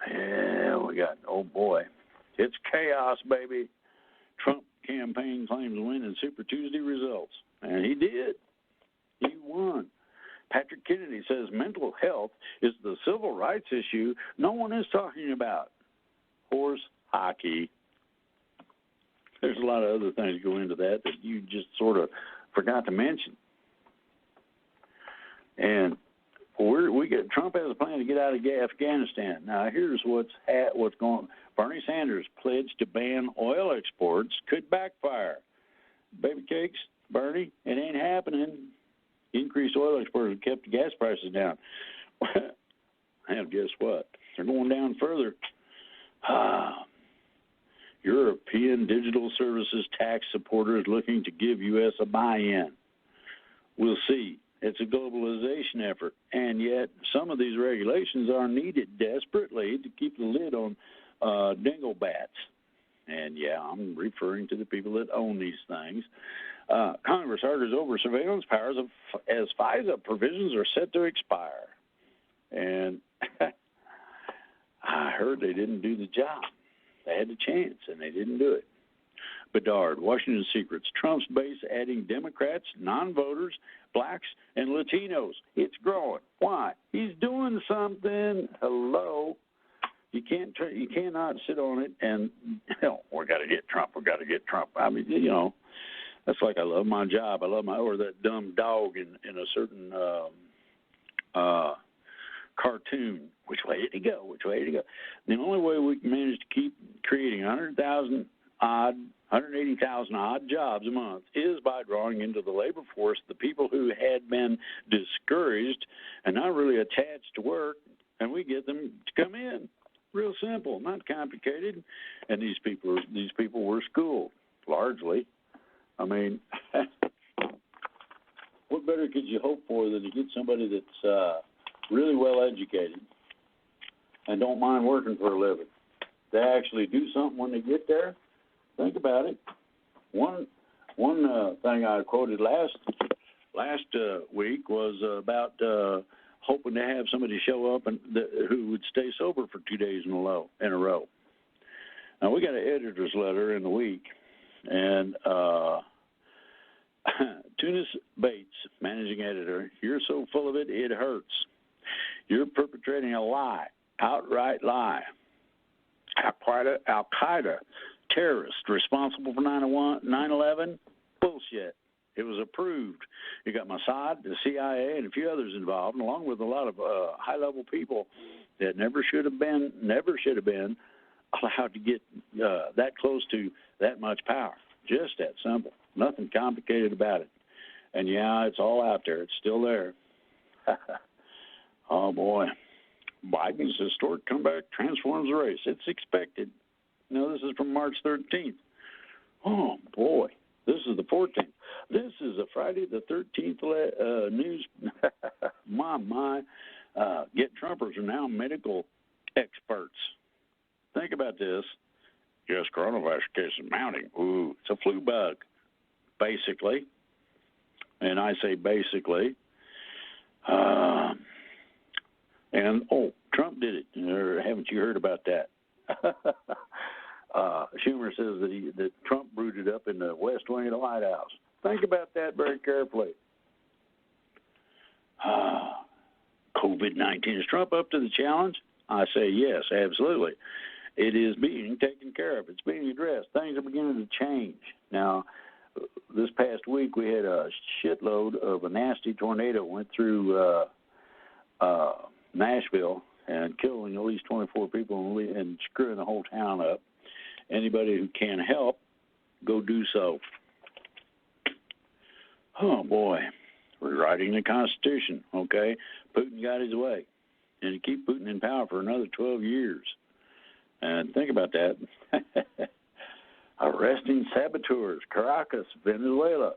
Yeah, we got, oh boy, it's chaos, baby. Trump campaign claims win in Super Tuesday results. And he did. He won. Patrick Kennedy says mental health is the civil rights issue no one is talking about. Horse hockey. There's a lot of other things go into that you just sort of forgot to mention. And Trump has a plan to get out of Afghanistan. Now, here's what's going on. Bernie Sanders pledged to ban oil exports could backfire. Baby cakes, Bernie, it ain't happening. Increased oil exports have kept the gas prices down. And guess what? They're going down further. European digital services tax supporters looking to give U.S. a buy-in. We'll see. It's a globalization effort, and yet some of these regulations are needed desperately to keep the lid on dinglebats. And, yeah, I'm referring to the people that own these things. Congress argues over surveillance powers as FISA provisions are set to expire. And I heard they didn't do the job. They had the chance, and they didn't do it. Bedard, Washington Secrets, Trump's base adding Democrats, non-voters, blacks, and Latinos. It's growing. Why? He's doing something. Hello. You cannot sit on it and, we got to get Trump. We got to get Trump. I mean, that's like I love my job. I love or that dumb dog in a certain cartoon. Which way did he go? Which way did he go? The only way we can manage to keep creating 180,000 odd jobs a month is by drawing into the labor force the people who had been discouraged and not really attached to work, and we get them to come in. Real simple, not complicated. And these people were schooled largely. I mean, what better could you hope for than to get somebody that's really well educated and don't mind working for a living? They actually do something when they get there. Think about it. One thing I quoted last week was about hoping to have somebody show up who would stay sober for 2 days in a row. Now we got an editor's letter in the week, and Tunis Bates, managing editor, you're so full of it, it hurts. You're perpetrating a lie, outright lie. Al-Qaeda terrorist responsible for 9/11? Bullshit. It was approved. You got Mossad, the CIA, and a few others involved, along with a lot of high-level people that never should have been allowed to get that close to that much power. Just that simple. Nothing complicated about it. And, yeah, it's all out there. It's still there. Oh, boy. Biden's historic comeback transforms the race. It's expected. This is from March 13th. Oh, boy. This is the 14th. This is a Friday the 13th news. My. Get Trumpers are now medical experts. Think about this. Yes, coronavirus case is mounting. Ooh, it's a flu bug, basically. And I say basically. Trump did it. Or haven't you heard about that? Schumer says that Trump brewed it up in the West Wing of the White House. Think about that very carefully. COVID-19. Is Trump up to the challenge? I say yes, absolutely. It is being taken care of. It's being addressed. Things are beginning to change. Now, this past week we had a shitload of a nasty tornado went through Nashville and killing at least 24 people and screwing the whole town up. Anybody who can help, go do so. Oh, boy. Rewriting the Constitution, okay? Putin got his way. and to keep Putin in power for another 12 years. And think about that. Arresting saboteurs, Caracas, Venezuela.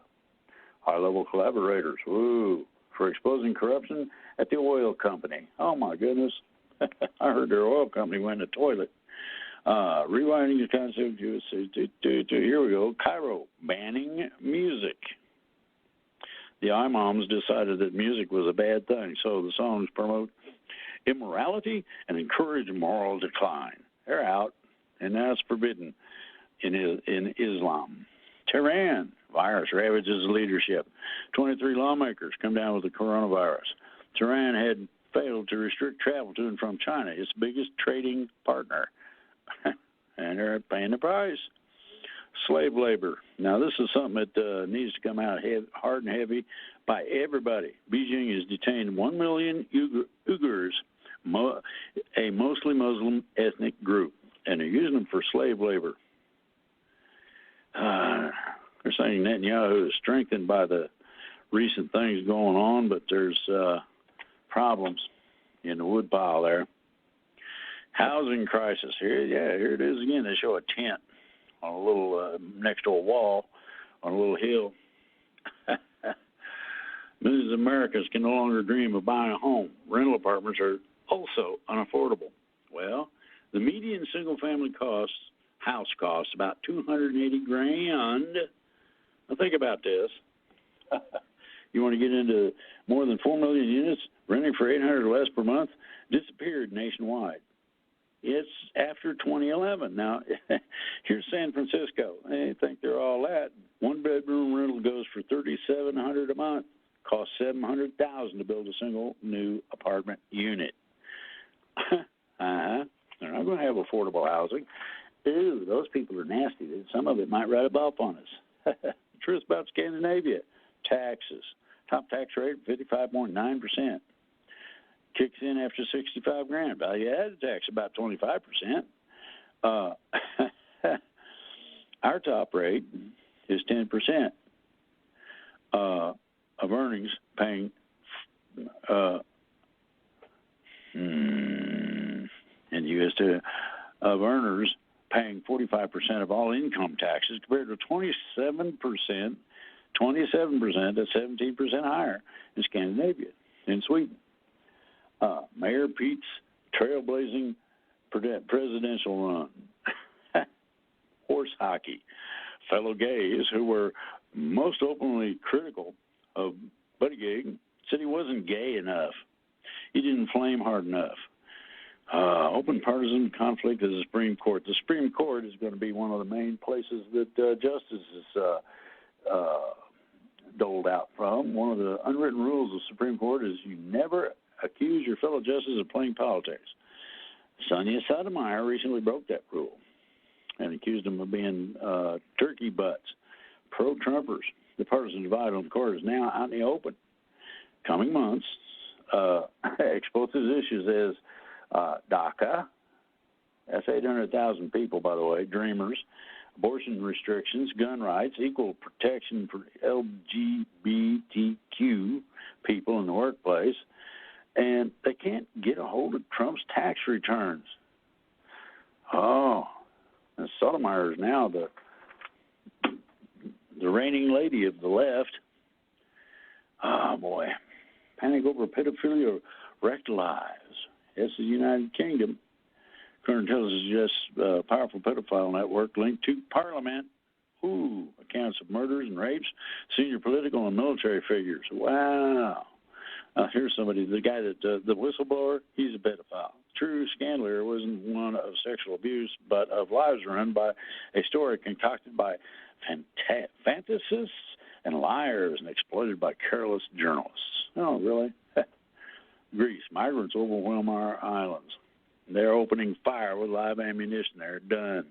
High-level collaborators, for exposing corruption at the oil company. Oh, my goodness. I heard their oil company went in the toilet. Rewriting the concept. Here we go. Cairo, banning music. The imams decided that music was a bad thing, so the songs promote immorality and encourage moral decline. They're out, and that's forbidden in Islam. Tehran, virus ravages leadership. 23 lawmakers come down with the coronavirus. Tehran had failed to restrict travel to and from China, its biggest trading partner. And they're paying the price. Slave labor. Now, this is something that needs to come out hard and heavy by everybody. Beijing has detained 1 million Uyghurs, a mostly Muslim ethnic group, and they're using them for slave labor. They're saying Netanyahu is strengthened by the recent things going on, but there's problems in the woodpile there. Housing crisis. Here it is again. They show a tent on a little next to a wall on a little hill. Millions of Americans can no longer dream of buying a home. Rental apartments are also unaffordable. Well, the median single-family house costs about $280,000. Now think about this. You want to get into more than 4 million units, renting for $800 or less per month, disappeared nationwide. It's after 2011. Now, here's San Francisco. They think they're all that. One-bedroom rental goes for $3,700 a month. Costs $700,000 to build a single new apartment unit. They're not going to have affordable housing. Ooh, those people are nasty. Some of it might rub off on us. The truth about Scandinavia, taxes. Top tax rate, 55.9%. Kicks in after $65,000. Value-added tax, about 25%. Our top rate is 10% of earnings paying in the U.S. of earners paying 45% of all income taxes compared to 27%, 27% to 17% higher in Scandinavia, in Sweden. Mayor Pete's trailblazing presidential run. Horse hockey. Fellow gays who were most openly critical of Buttigieg said he wasn't gay enough. He didn't flame hard enough. Open partisan conflict at the Supreme Court. The Supreme Court is going to be one of the main places that justice is doled out from. One of the unwritten rules of the Supreme Court is you never accuse your fellow justices of playing politics. Sonia Sotomayor recently broke that rule and accused them of being turkey butts, pro-Trumpers. The partisan divide on the court is now out in the open. Coming months, expose these issues as DACA, that's 800,000 people, by the way, dreamers, abortion restrictions, gun rights, equal protection for LGBTQ people in the workplace, and they can't get a hold of Trump's tax returns. Oh, and Sotomayor is now the reigning lady of the left. Oh, boy. Panic over pedophilia wrecked lives. It's the United Kingdom. Current intelligence suggests a powerful pedophile network linked to Parliament. Accounts of murders and rapes, senior political and military figures. Wow. Here's somebody, the guy that, the whistleblower, he's a pedophile. True scandal wasn't one of sexual abuse, but of lives run by a story concocted by fantasists and liars and exploited by careless journalists. Oh, really? Greece, migrants overwhelm our islands. They're opening fire with live ammunition. They're done.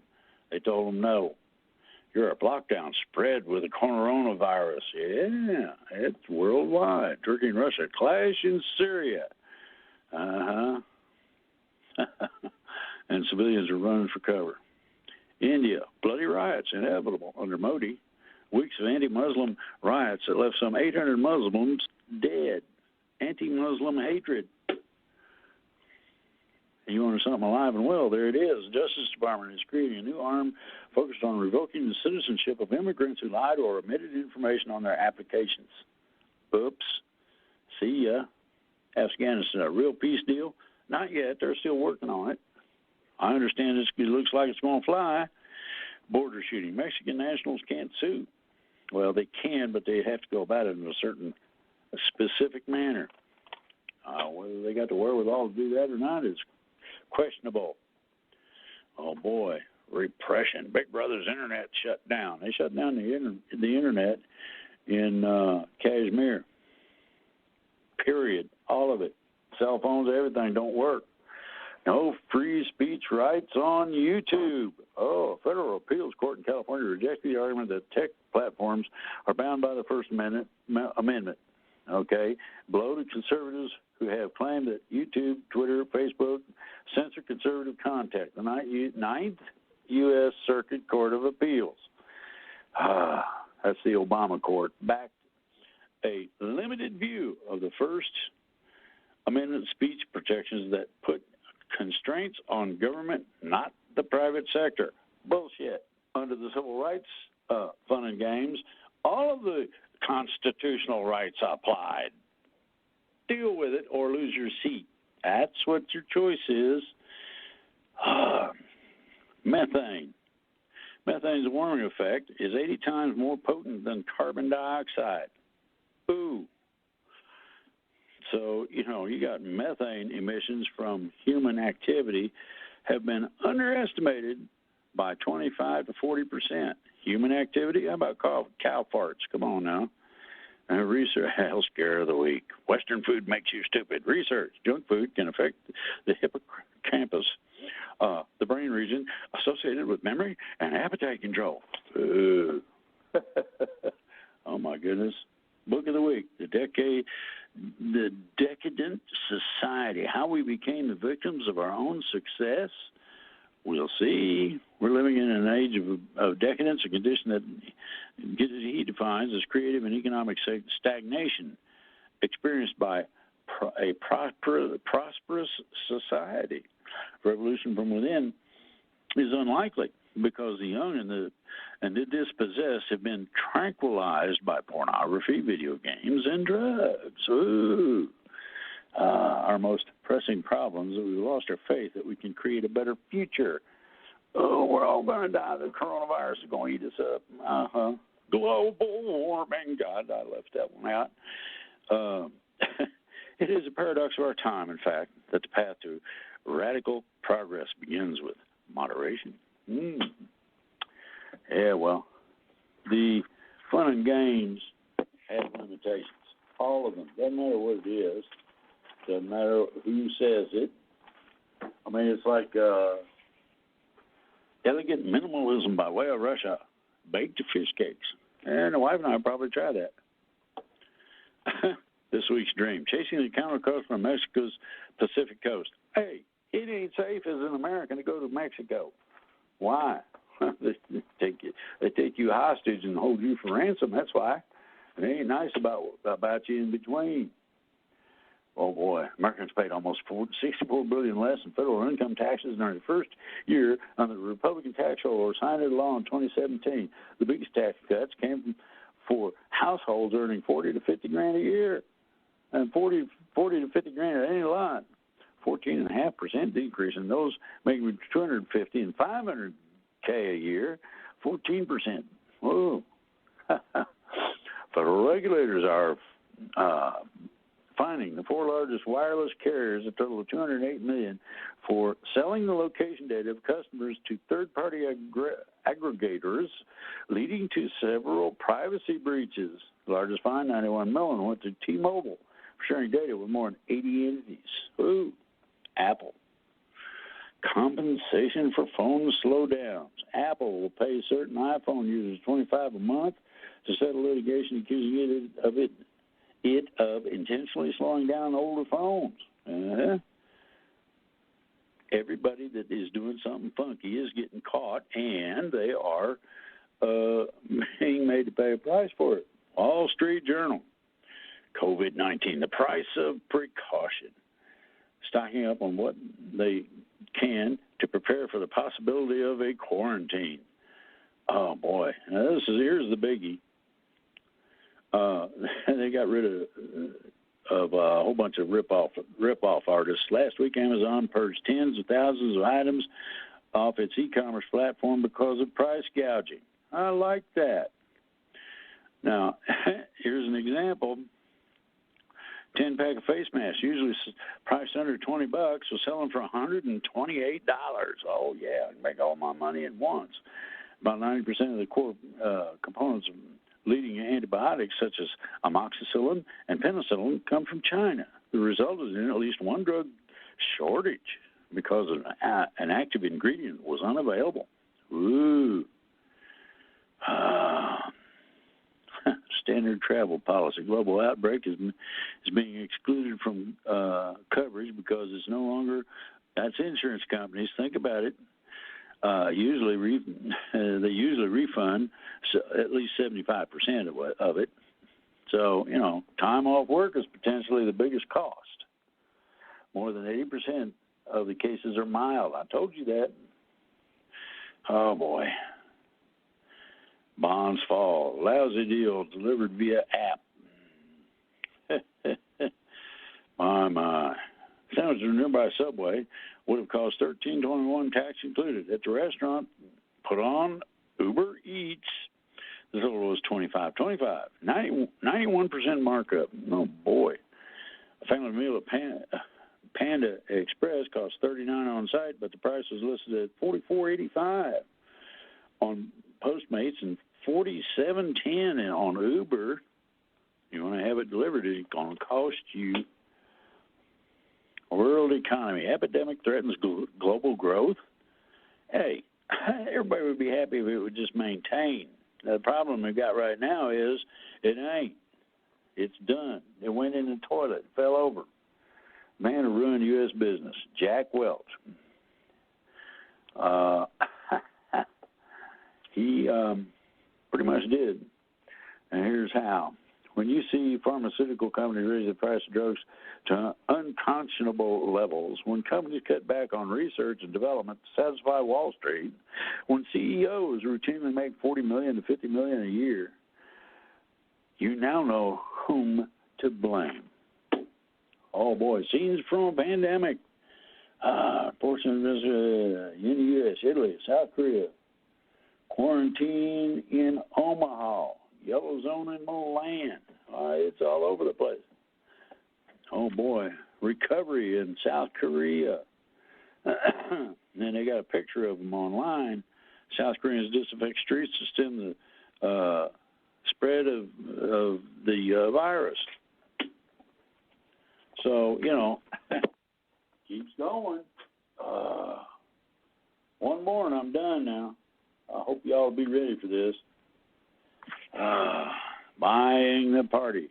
They told them no. Europe lockdown spread with the coronavirus. Yeah, it's worldwide. Turkey and Russia clash in Syria. And civilians are running for cover. India, bloody riots inevitable under Modi. Weeks of anti-Muslim riots that left some 800 Muslims dead. Anti-Muslim hatred. You wanted something alive and well, there it is. The Justice Department is creating a new arm focused on revoking the citizenship of immigrants who lied or omitted information on their applications. Oops. See ya. Afghanistan, a real peace deal? Not yet. They're still working on it. I understand it looks like it's going to fly. Border shooting. Mexican nationals can't sue. Well, they can, but they have to go about it in a specific manner. Whether they got the wherewithal to do that or not is questionable. Oh, boy. Repression. Big Brother's internet shut down. They shut down the internet in Kashmir. Period. All of it. Cell phones, everything don't work. No free speech rights on YouTube. Oh, a federal appeals court in California rejected the argument that tech platforms are bound by the First Amendment. Okay? Blow to conservatives who have claimed that YouTube, Twitter, Facebook censor conservative content. The Ninth U.S. Circuit Court of Appeals. That's the Obama court. Backed a limited view of the First Amendment speech protections that put constraints on government, not the private sector. Bullshit. Under the civil rights fun and games, all of the constitutional rights applied. Deal with it or lose your seat. That's what your choice is. Methane. Methane's warming effect is 80 times more potent than carbon dioxide. Ooh. So, you got methane emissions from human activity have been underestimated by 25 to 40%. Human activity? How about cow farts? Come on now. Research, health scare of the week. Western food makes you stupid. Research, junk food can affect the hippocampus, the brain region associated with memory and appetite control. Oh, my goodness. Book of the week, the decadent society, how we became the victims of our own success. We'll see. We're living in an age of decadence, a condition that he defines as creative and economic stagnation experienced by a prosperous society. Revolution from within is unlikely because the young and the dispossessed have been tranquilized by pornography, video games, and drugs. Ooh. Our most pressing problem is that we've lost our faith that we can create a better future. Oh, we're all going to die. The coronavirus is going to eat us up. Global warming. God, I left that one out. It is a paradox of our time, in fact, that the path to radical progress begins with moderation. Yeah, well, the fun and games have limitations. All of them. Doesn't matter what it is. Doesn't matter who says it. I mean, it's like elegant minimalism by way of Russia. Baked fish cakes. And the wife and I probably try that. This week's dream. Chasing the countercoast from Mexico's Pacific coast. Hey, it ain't safe as an American to go to Mexico. Why? They take you hostage and hold you for ransom. That's why. It ain't nice about you in between. Oh, boy. Americans paid almost $64 billion less in federal income taxes during the first year under the Republican tax law signed into law in 2017. The biggest tax cuts came for households earning $40 to $50 a year, and $40 to $50 at any lot. 14.5% decrease in those making $250 and $500K a year. 14%. Whoa. Federal regulators are fining the four largest wireless carriers a total of $208 million for selling the location data of customers to third-party aggregators, leading to several privacy breaches. The largest fine, $91 million, went to T-Mobile for sharing data with more than 80 entities. Ooh, Apple. Compensation for phone slowdowns. Apple will pay certain iPhone users $25 a month to settle litigation accusing it of intentionally slowing down older phones. Everybody that is doing something funky is getting caught, and they are being made to pay a price for it. Wall Street Journal. COVID-19, the price of precaution. Stocking up on what they can to prepare for the possibility of a quarantine. Oh boy, now here's the biggie. They got rid of a whole bunch of rip-off artists. Last week, Amazon purged tens of thousands of items off its e-commerce platform because of price gouging. I like that. Now, here's an example. 10-pack of face masks, usually priced under $20, was selling for $128. Oh, yeah, I can make all my money at once. About 90% of the core components of leading antibiotics, such as amoxicillin and penicillin, come from China. The result is in at least one drug shortage because an active ingredient was unavailable. Ooh. Standard travel policy. Global outbreak is being excluded from coverage because it's no longer. That's insurance companies. Think about it. They usually refund at least 75% of it. So time off work is potentially the biggest cost. More than 80% of the cases are mild. I told you that. Oh boy. Bonds fall. Lousy deal delivered via app. My. Sandwich at a nearby Subway would have cost $13.21, tax included. At the restaurant, put on Uber Eats. The total was $25.25. 91% markup. Oh boy. A family meal at Panda Express cost $39 on site, but the price was listed at $44.85 on Postmates and $47.10 on Uber. You want to have it delivered, it's going to cost you. World economy. Epidemic threatens global growth. Hey, everybody would be happy if it would just maintain. The problem we've got right now is it ain't. It's done. It went in the toilet, fell over. Man who ruined U.S. business, Jack Welch. He pretty much did. And here's how. When you see pharmaceutical companies raise the price of drugs to unconscionable levels, when companies cut back on research and development to satisfy Wall Street, when CEOs routinely make $40 million to $50 million a year, you now know whom to blame. Oh boy, scenes from a pandemic. Portion of this in the U.S., Italy, South Korea, quarantine in Omaha. Yellow zone in Milan. It's all over the place. Oh, boy. Recovery in South Korea. And then they got a picture of them online. South Koreans disinfect streets to stem the spread of the virus. So, keeps going. One more and I'm done now. I hope y'all will be ready for this. Buying the party.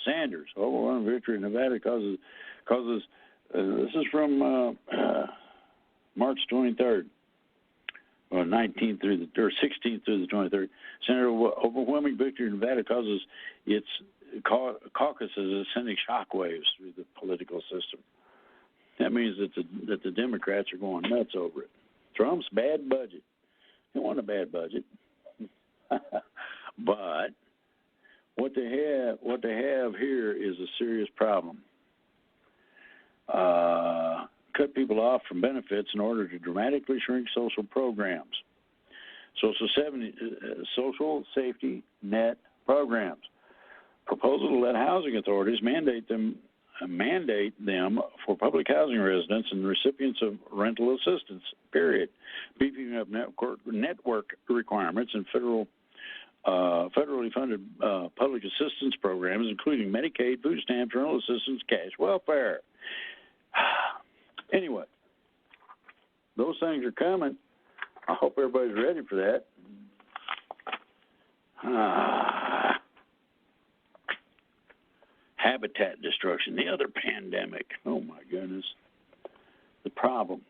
Sanders, overwhelming victory in Nevada causes this is from March 23rd, or 19th through the 16th through the 23rd. Senator, overwhelming victory in Nevada causes its caucuses sending shockwaves through the political system. That means that the Democrats are going nuts over it. Trump's bad budget. It wasn't a bad budget. But what they have here is a serious problem. Cut people off from benefits in order to dramatically shrink social programs. Social safety net programs. Proposal to let housing authorities mandate them for public housing residents and recipients of rental assistance, period. Beefing up network requirements and federally funded public assistance programs, including Medicaid, food stamps, rental assistance, cash welfare. Anyway, those things are coming. I hope everybody's ready for that. Habitat destruction, the other pandemic. Oh, my goodness. The problem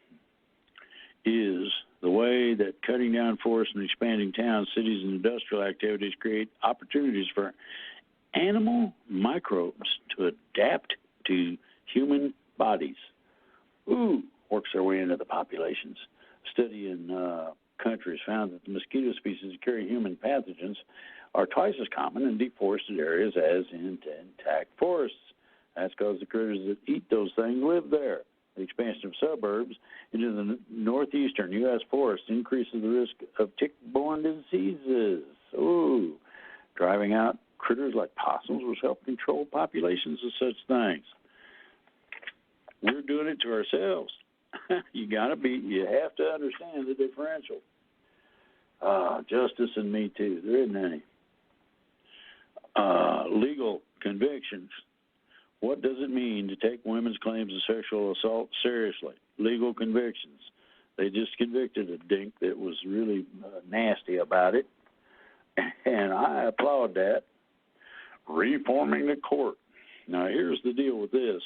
is the way that cutting down forests and expanding towns, cities, and industrial activities create opportunities for animal microbes to adapt to human bodies. Ooh, works their way into the populations. Study in countries found that the mosquito species that carry human pathogens are twice as common in deforested areas as in intact forests. That's because the critters that eat those things live there. The expansion of suburbs into the northeastern U.S. forests increases the risk of tick-borne diseases. Ooh, driving out critters like possums will help control populations of such things. We're doing it to ourselves. You have to understand the differential. Justice and Me Too. There isn't any. Legal convictions. What does it mean to take women's claims of sexual assault seriously? Legal convictions. They just convicted a dink that was really nasty about it, and I applaud that. Reforming the court. Now, here's the deal with this.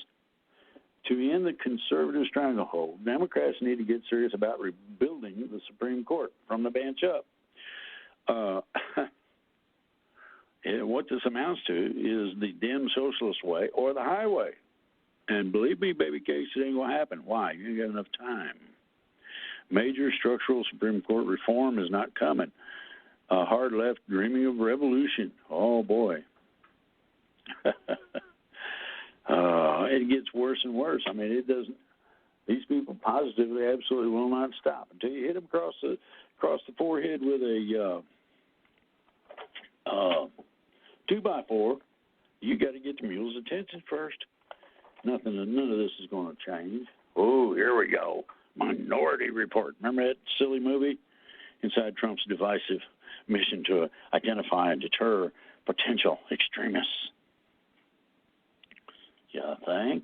To end the conservative stranglehold, Democrats need to get serious about rebuilding the Supreme Court from the bench up. What this amounts to is the dim socialist way or the highway. And believe me, baby cakes, it ain't going to happen. Why? You ain't got enough time. Major structural Supreme Court reform is not coming. Hard left dreaming of revolution. Oh, boy. It gets worse and worse. I mean, it doesn't. These people positively, absolutely will not stop until you hit them across the forehead with a 2x4. You got to get the mule's attention first. None of this is going to change. Oh, here we go. Minority Report. Remember that silly movie? Inside Trump's divisive mission to identify and deter potential extremists. Yeah, I think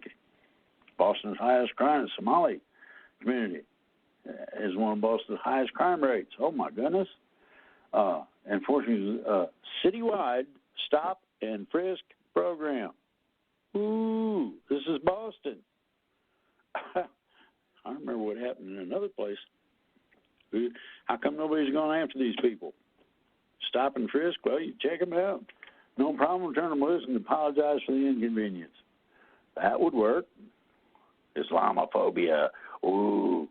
Boston's highest crime, Somali community, is one of Boston's highest crime rates. Oh, my goodness. Unfortunately, citywide stop and frisk program. Ooh, this is Boston. I remember what happened in another place. How come nobody's going after these people? Stop and frisk? Well, you check them out. No problem, turn them loose and apologize for the inconvenience. That would work. Islamophobia. Ooh.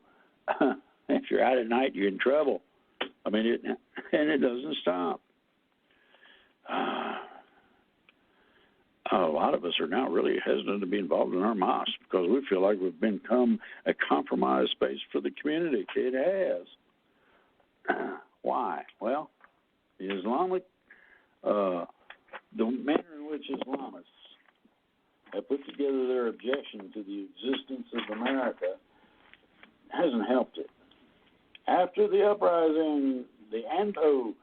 If you're out at night, you're in trouble. I mean, it doesn't stop. A lot of us are now really hesitant to be involved in our mosque because we feel like we've become a compromised space for the community. It has. Why? Well, the Islamic, the manner in which Islamists have put together their objection to the existence of America hasn't helped it. After the uprising, the Anto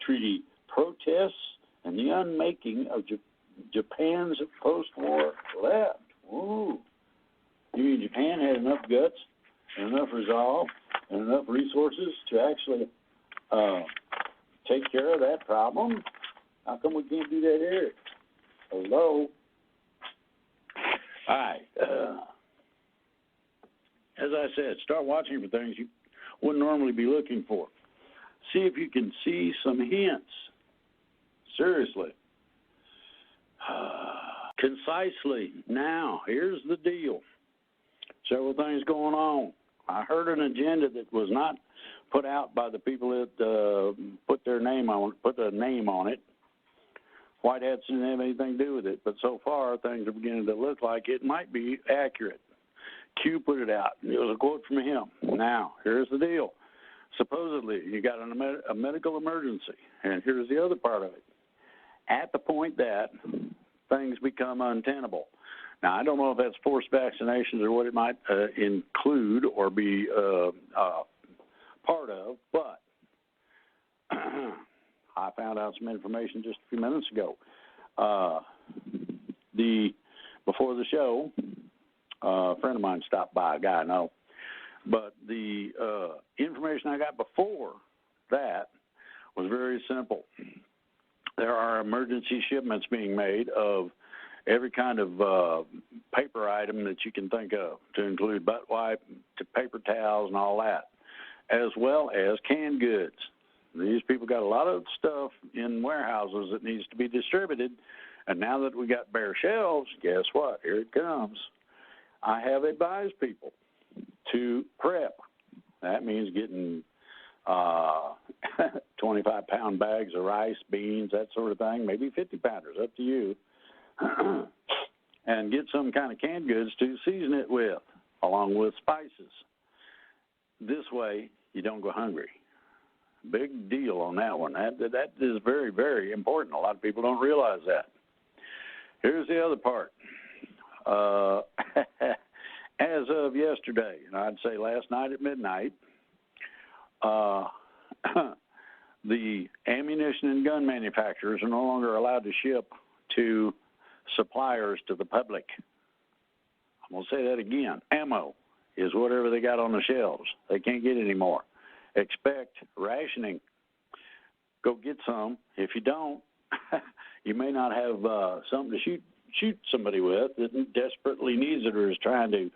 Treaty protests, and the unmaking of Japan's post-war left. Ooh. You mean Japan had enough guts and enough resolve and enough resources to actually take care of that problem? How come we can't do that here? Hello? All right. As I said, start watching for things you wouldn't normally be looking for. See if you can see some hints. Seriously. Concisely. Now, here's the deal. Several things going on. I heard an agenda that was not put out by the people that put a name on it. White hats didn't have anything to do with it, but so far things are beginning to look like it might be accurate. Q put it out. It was a quote from him. Now, here's the deal. Supposedly, you got a medical emergency, and here's the other part of it. At the point that things become untenable. Now, I don't know if that's forced vaccinations or what it might include or be part of, but I found out some information just a few minutes ago. Before the show, a friend of mine stopped by, a guy I know, but the information I got before that was very simple. There are emergency shipments being made of every kind of paper item that you can think of, to include butt wipe, to paper towels and all that, as well as canned goods. These people got a lot of stuff in warehouses that needs to be distributed, and now that we got bare shelves, guess what? Here it comes. I have advised people to prep. That means getting 25-pound bags of rice, beans, that sort of thing, maybe 50-pounders, up to you, and get some kind of canned goods to season it with, along with spices. This way, you don't go hungry. Big deal on that one. That is very, very important. A lot of people don't realize that. Here's the other part. As of yesterday, and I'd say last night at midnight, the ammunition and gun manufacturers are no longer allowed to ship to suppliers to the public. I'm going to say that again. Ammo is whatever they got on the shelves. They can't get any more. Expect rationing. Go get some. If you don't, you may not have something to shoot somebody with that desperately needs it or is trying to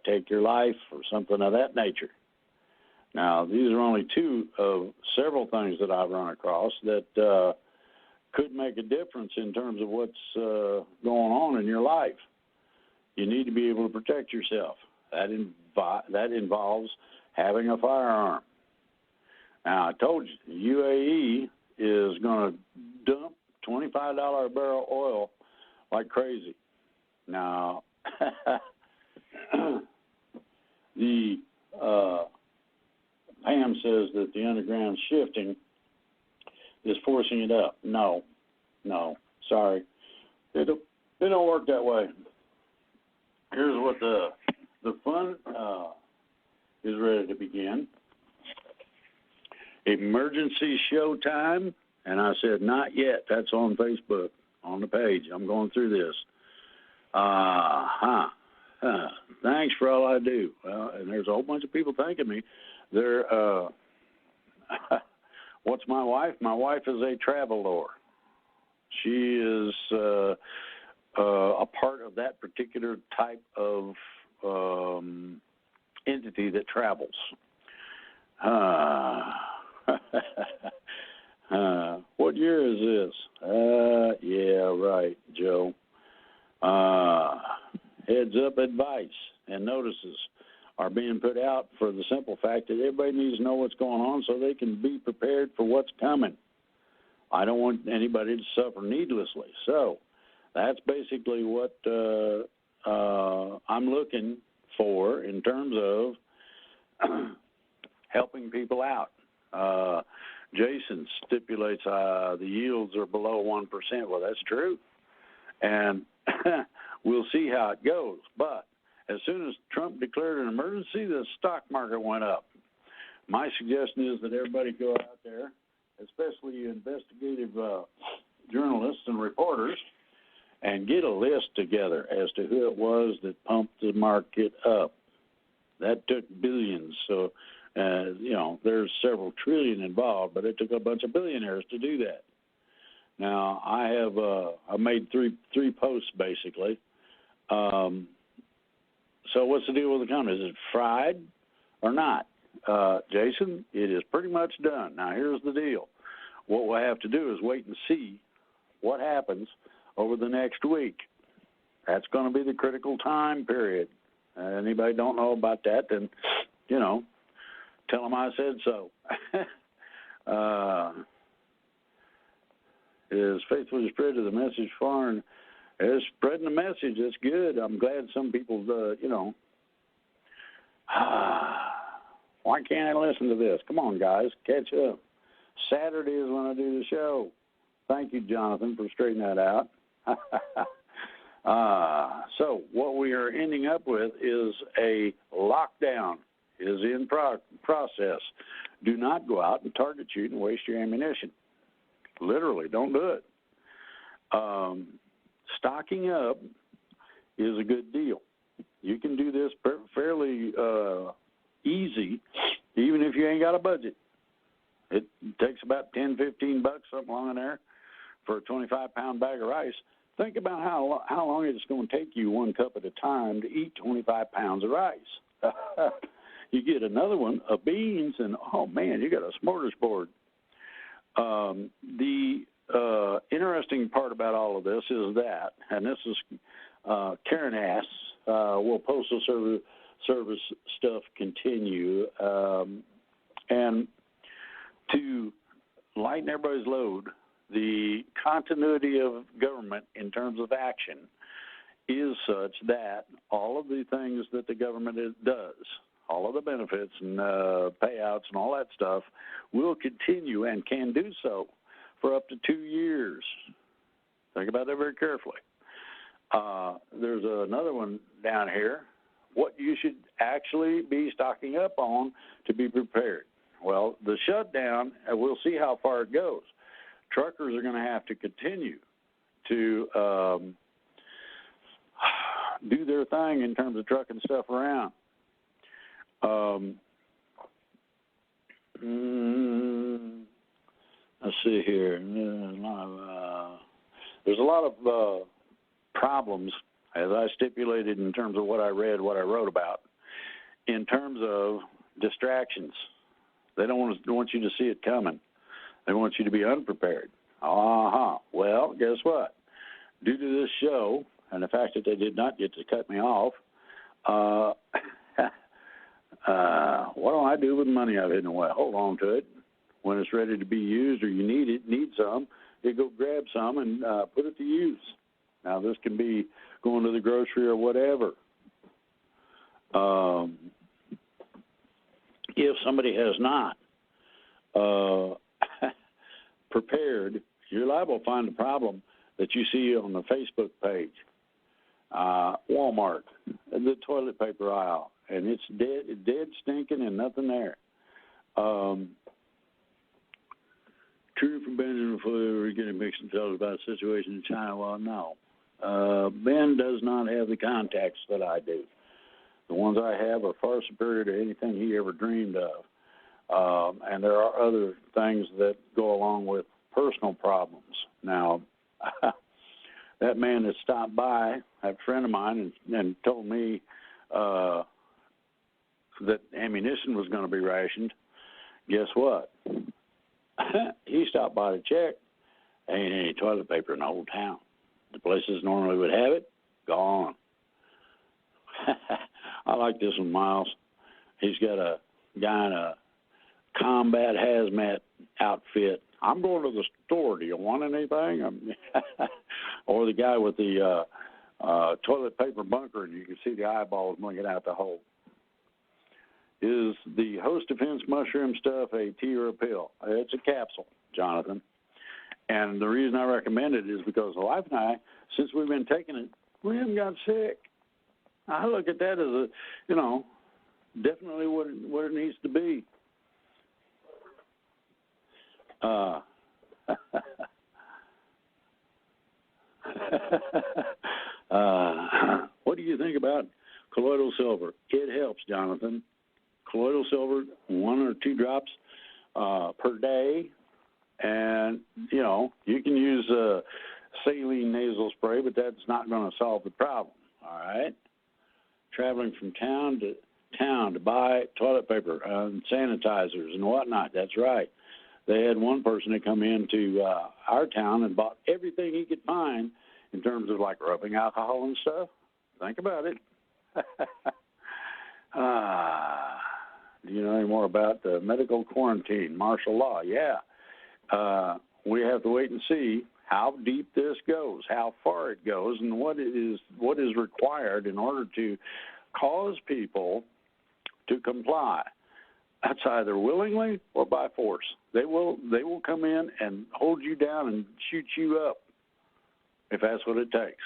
take your life or something of that nature. Now, these are only two of several things that I've run across that could make a difference in terms of what's going on in your life. You need to be able to protect yourself. That involves having a firearm. Now, I told you, the UAE is going to dump $25 a barrel oil like crazy. Now, the Pam says that the underground shifting is forcing it up. No, sorry. It don't work that way. Here's what the fun is ready to begin. Emergency show time, and I said not yet. That's on Facebook, on the page. I'm going through this. Thanks for all I do. Well, and there's a whole bunch of people thanking me. They're what's my wife? My wife is a travelor. She is a part of that particular type of entity that travels. What year is this? Yeah, right, Joe. Heads up advice and notices are being put out for the simple fact that everybody needs to know what's going on so they can be prepared for what's coming. I don't want anybody to suffer needlessly. So that's basically what I'm looking for in terms of helping people out. Jason stipulates the yields are below 1%. Well, that's true. And we'll see how it goes. But as soon as Trump declared an emergency, the stock market went up. My suggestion is that everybody go out there, especially investigative journalists and reporters, and get a list together as to who it was that pumped the market up. That took billions. So, there's several trillion involved, but it took a bunch of billionaires to do that. Now, I made three posts, basically. So what's the deal with the company? Is it fried or not? Jason, it is pretty much done. Now, here's the deal. What we'll have to do is wait and see what happens over the next week. That's going to be the critical time period. Anybody don't know about that, then, tell them I said so. Is faithfully spread to the message far and is spreading the message. That's good. I'm glad some people, why can't I listen to this? Come on, guys, catch up. Saturday is when I do the show. Thank you, Jonathan, for straightening that out. So what we are ending up with is a lockdown is in process. Do not go out and target shoot and waste your ammunition. Literally, don't do it. Stocking up is a good deal. You can do this fairly easy, even if you ain't got a budget. It takes about $10, $15, something along in there, for a 25-pound bag of rice. Think about how long it's going to take you one cup at a time to eat 25 pounds of rice. You get another one of beans, and, oh, man, you got a smorgasbord. The interesting part about all of this is that, and this is Karen asks, will Postal service stuff continue. And to lighten everybody's load, the continuity of government in terms of action is such that all of the things that the government does, all of the benefits and payouts and all that stuff will continue and can do so for up to 2 years. Think about that very carefully. There's another one down here. What you should actually be stocking up on to be prepared. Well, the shutdown, we'll see how far it goes. Truckers are going to have to continue to do their thing in terms of trucking stuff around. Let's see here. There's a lot of problems, as I stipulated in terms of what I read, what I wrote about, in terms of distractions. They don't want you to see it coming. They want you to be unprepared. Well, guess what? Due to this show and the fact that they did not get to cut me off, what do I do with the money I've hidden away? Hold on to it. When it's ready to be used or you need some, you go grab some and put it to use. Now, this can be going to the grocery or whatever. If somebody has not prepared, you're liable to find a problem that you see on the Facebook page. Walmart, the toilet paper aisle, and it's dead stinking and nothing there. True from Benjamin Fuller, we're getting mixed and told about the situation in China. Well, no. Ben does not have the contacts that I do. The ones I have are far superior to anything he ever dreamed of. And there are other things that go along with personal problems. Now, that man that stopped by, a friend of mine, and told me that ammunition was going to be rationed, guess what? He stopped by to check. Ain't any toilet paper in the whole town. The places normally would have it, gone. I like this one, Miles. He's got a guy in a combat hazmat outfit. I'm going to the store. Do you want anything? Or the guy with the toilet paper bunker, and you can see the eyeballs blinking out the hole. Is the host defense mushroom stuff a tea or a pill? It's a capsule, Jonathan. And the reason I recommend it is because the wife and I, since we've been taking it, we haven't got sick. I look at that as definitely what it needs to be. What do you think about colloidal silver? It helps, Jonathan. Colloidal silver, 1 or 2 drops per day, and you can use saline nasal spray, but that's not going to solve the problem. All right, traveling from town to town to buy toilet paper and sanitizers and whatnot. That's right. They had one person that come into our town and bought everything he could find in terms of like rubbing alcohol and stuff. Think about it. Do you know any more about the medical quarantine, martial law? Yeah. We have to wait and see how deep this goes, how far it goes, and what is required in order to cause people to comply. That's either willingly or by force. They will come in and hold you down and shoot you up if that's what it takes.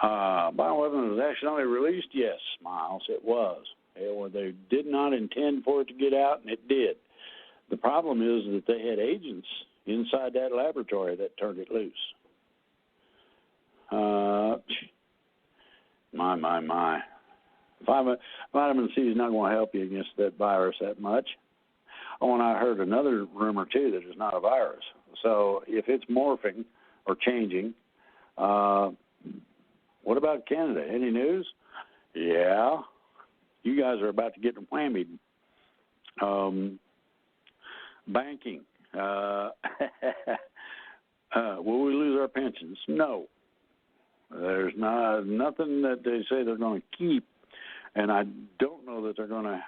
Bioweapon was accidentally released? Yes, Miles, it was. They did not intend for it to get out, and it did. The problem is that they had agents inside that laboratory that turned it loose. My. Vitamin C is not going to help you against that virus that much. Oh, and I heard another rumor, too, that it's not a virus. So if it's morphing or changing, what about Canada? Any news? Yeah. You guys are about to get whammied. Banking. Will we lose our pensions? No. There's nothing that they say they're going to keep And I don't know that they're going to,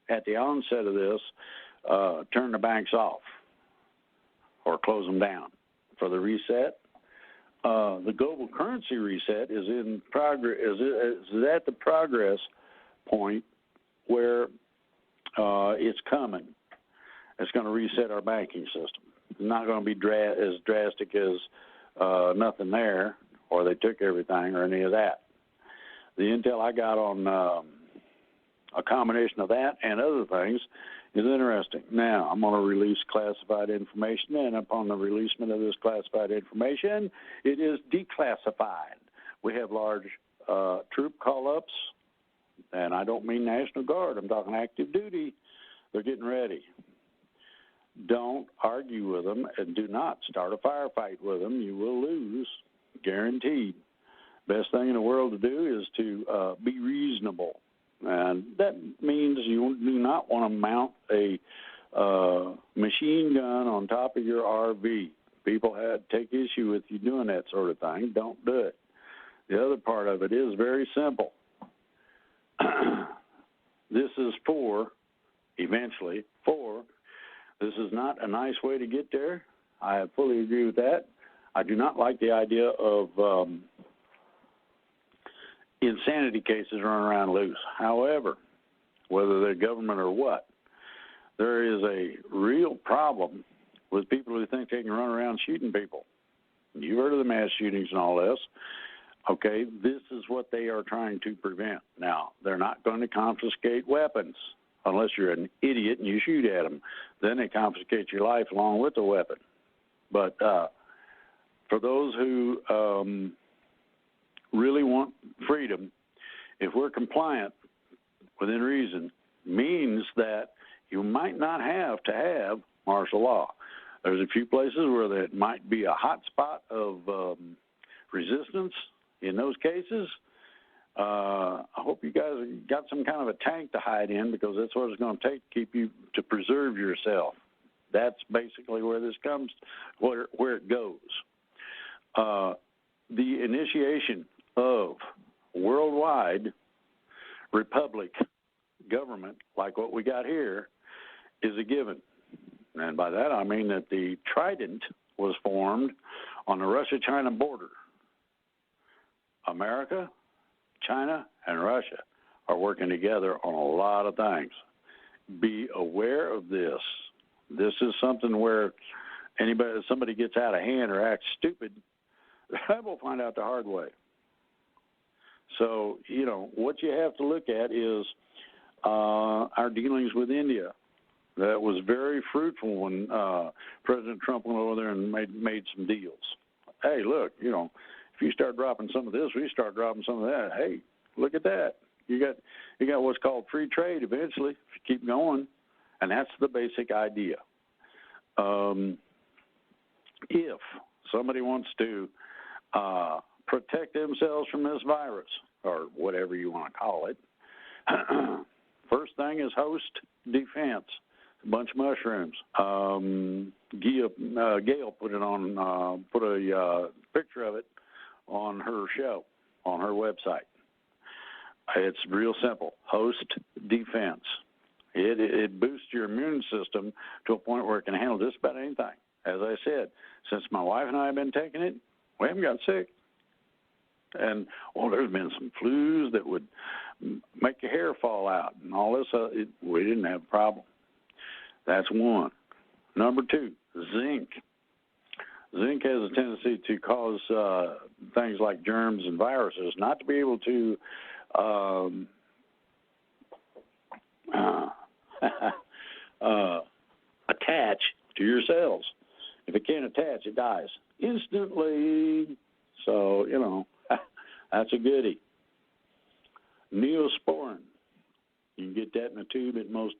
at the onset of this, turn the banks off or close them down. For the reset, the global currency reset is in progress. Is at the progress point where it's coming. It's going to reset our banking system. It's not going to be as drastic as nothing there, or they took everything, or any of that. The intel I got on a combination of that and other things is interesting. Now, I'm going to release classified information, and upon the releasement of this classified information, it is declassified. We have large troop call-ups, and I don't mean National Guard. I'm talking active duty. They're getting ready. Don't argue with them, and do not start a firefight with them. You will lose, guaranteed. Best thing in the world to do is to be reasonable. And that means you do not want to mount a machine gun on top of your RV. People take issue with you doing that sort of thing. Don't do it. The other part of it is very simple. This is eventually, this is not a nice way to get there. I fully agree with that. I do not like the idea of insanity cases running around loose. However, whether they're government or what, there is a real problem with people who think they can run around shooting people. You've heard of the mass shootings and all this. Okay, this is what they are trying to prevent. Now, they're not going to confiscate weapons unless you're an idiot and you shoot at them. Then they confiscate your life along with the weapon. But for those who really want freedom, if we're compliant within reason, means that you might not have to have martial law. There's a few places where there might be a hot spot of resistance in those cases. I hope you guys got some kind of a tank to hide in, because that's what it's going to take to keep you, to preserve yourself. That's basically where this comes, where it goes. The initiation of worldwide republic government like what we got here is a given. And by that I mean that the Trident was formed on the Russia-China border. America, China, and Russia are working together on a lot of things. Be aware of this. This is something where somebody gets out of hand or acts stupid, we'll find out the hard way. So, what you have to look at is our dealings with India. That was very fruitful when President Trump went over there and made some deals. Hey, look, if you start dropping some of this, we start dropping some of that. Hey, look at that. You got what's called free trade eventually, if you keep going. And that's the basic idea. If somebody wants to protect themselves from this virus, or whatever you want to call it, first thing is host defense. A bunch of mushrooms. Gail put a picture of it on her show, on her website. It's real simple. Host defense. It boosts your immune system to a point where it can handle just about anything. As I said, since my wife and I have been taking it, we haven't got sick. And, there's been some flus that would make your hair fall out and all this. We didn't have a problem. That's one. Number two, zinc. Zinc has a tendency to cause things like germs and viruses not to be able to attach to your cells. If it can't attach, it dies instantly. So, that's a goodie. Neosporin. You can get that in a tube at most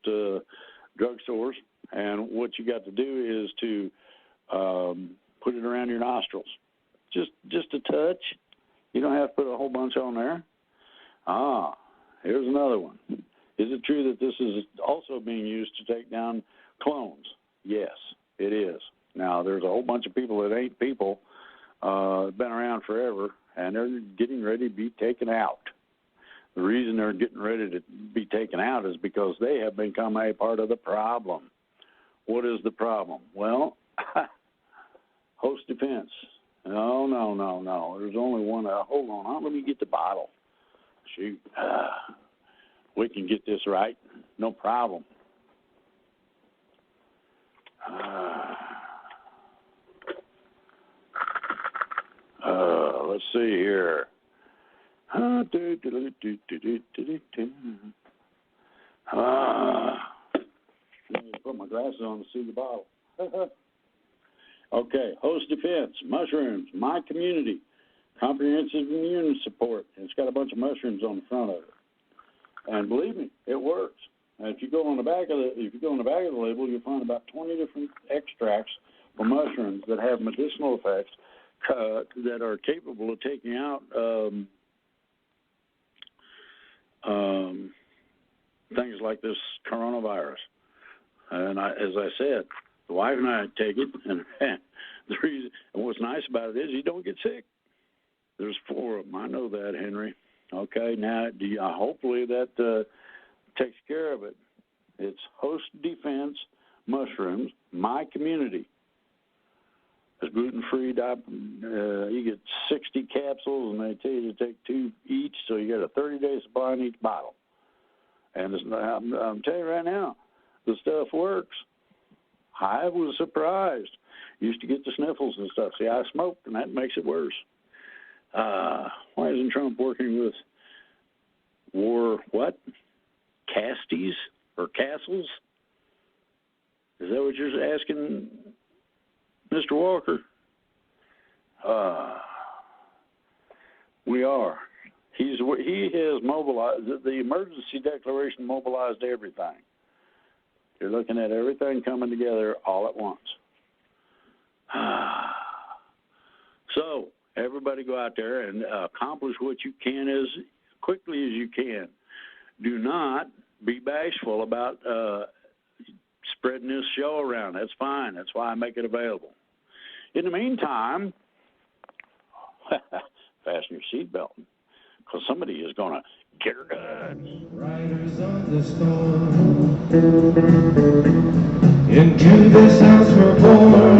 drugstores. And what you got to do is to put it around your nostrils. Just a touch. You don't have to put a whole bunch on there. Here's another one. Is it true that this is also being used to take down clones? Yes, it is. Now, there's a whole bunch of people that ain't people, been around forever, and they're getting ready to be taken out. The reason they're getting ready to be taken out is because they have become a part of the problem. What is the problem? Well, host defense. No. There's only one. Hold on. Let me get the bottle. Shoot. We can get this right. No problem. Let's see here. Let me put my glasses on to see the bottle. Okay, host defense, mushrooms, my community, comprehensive immune support. It's got a bunch of mushrooms on the front of it, and believe me, it works. And if you go on the back of the label, you'll find about 20 different extracts for mushrooms that have medicinal effects that are capable of taking out things like this coronavirus. And as I said, the wife and I take it, and the reason, and what's nice about it is you don't get sick. There's 4 of them. I know that, Henry. Okay, now hopefully that takes care of it. It's host defense mushrooms, my community. It's gluten-free. You get 60 capsules, and they tell you to take 2 each, so you get a 30-day supply in each bottle. And I'm telling you right now, the stuff works. I was surprised. Used to get the sniffles and stuff. See, I smoked, and that makes it worse. Why isn't Trump working with Casties or Castles? Is that what you're asking, Mr. Walker? We are. He has mobilized. The emergency declaration mobilized everything. You're looking at everything coming together all at once. So everybody go out there and accomplish what you can as quickly as you can. Do not be bashful about spreading this show around. That's fine. That's why I make it available. In the meantime, fasten your seatbelt, because somebody is going to get her done. Riders on the storm. Into this house we're born.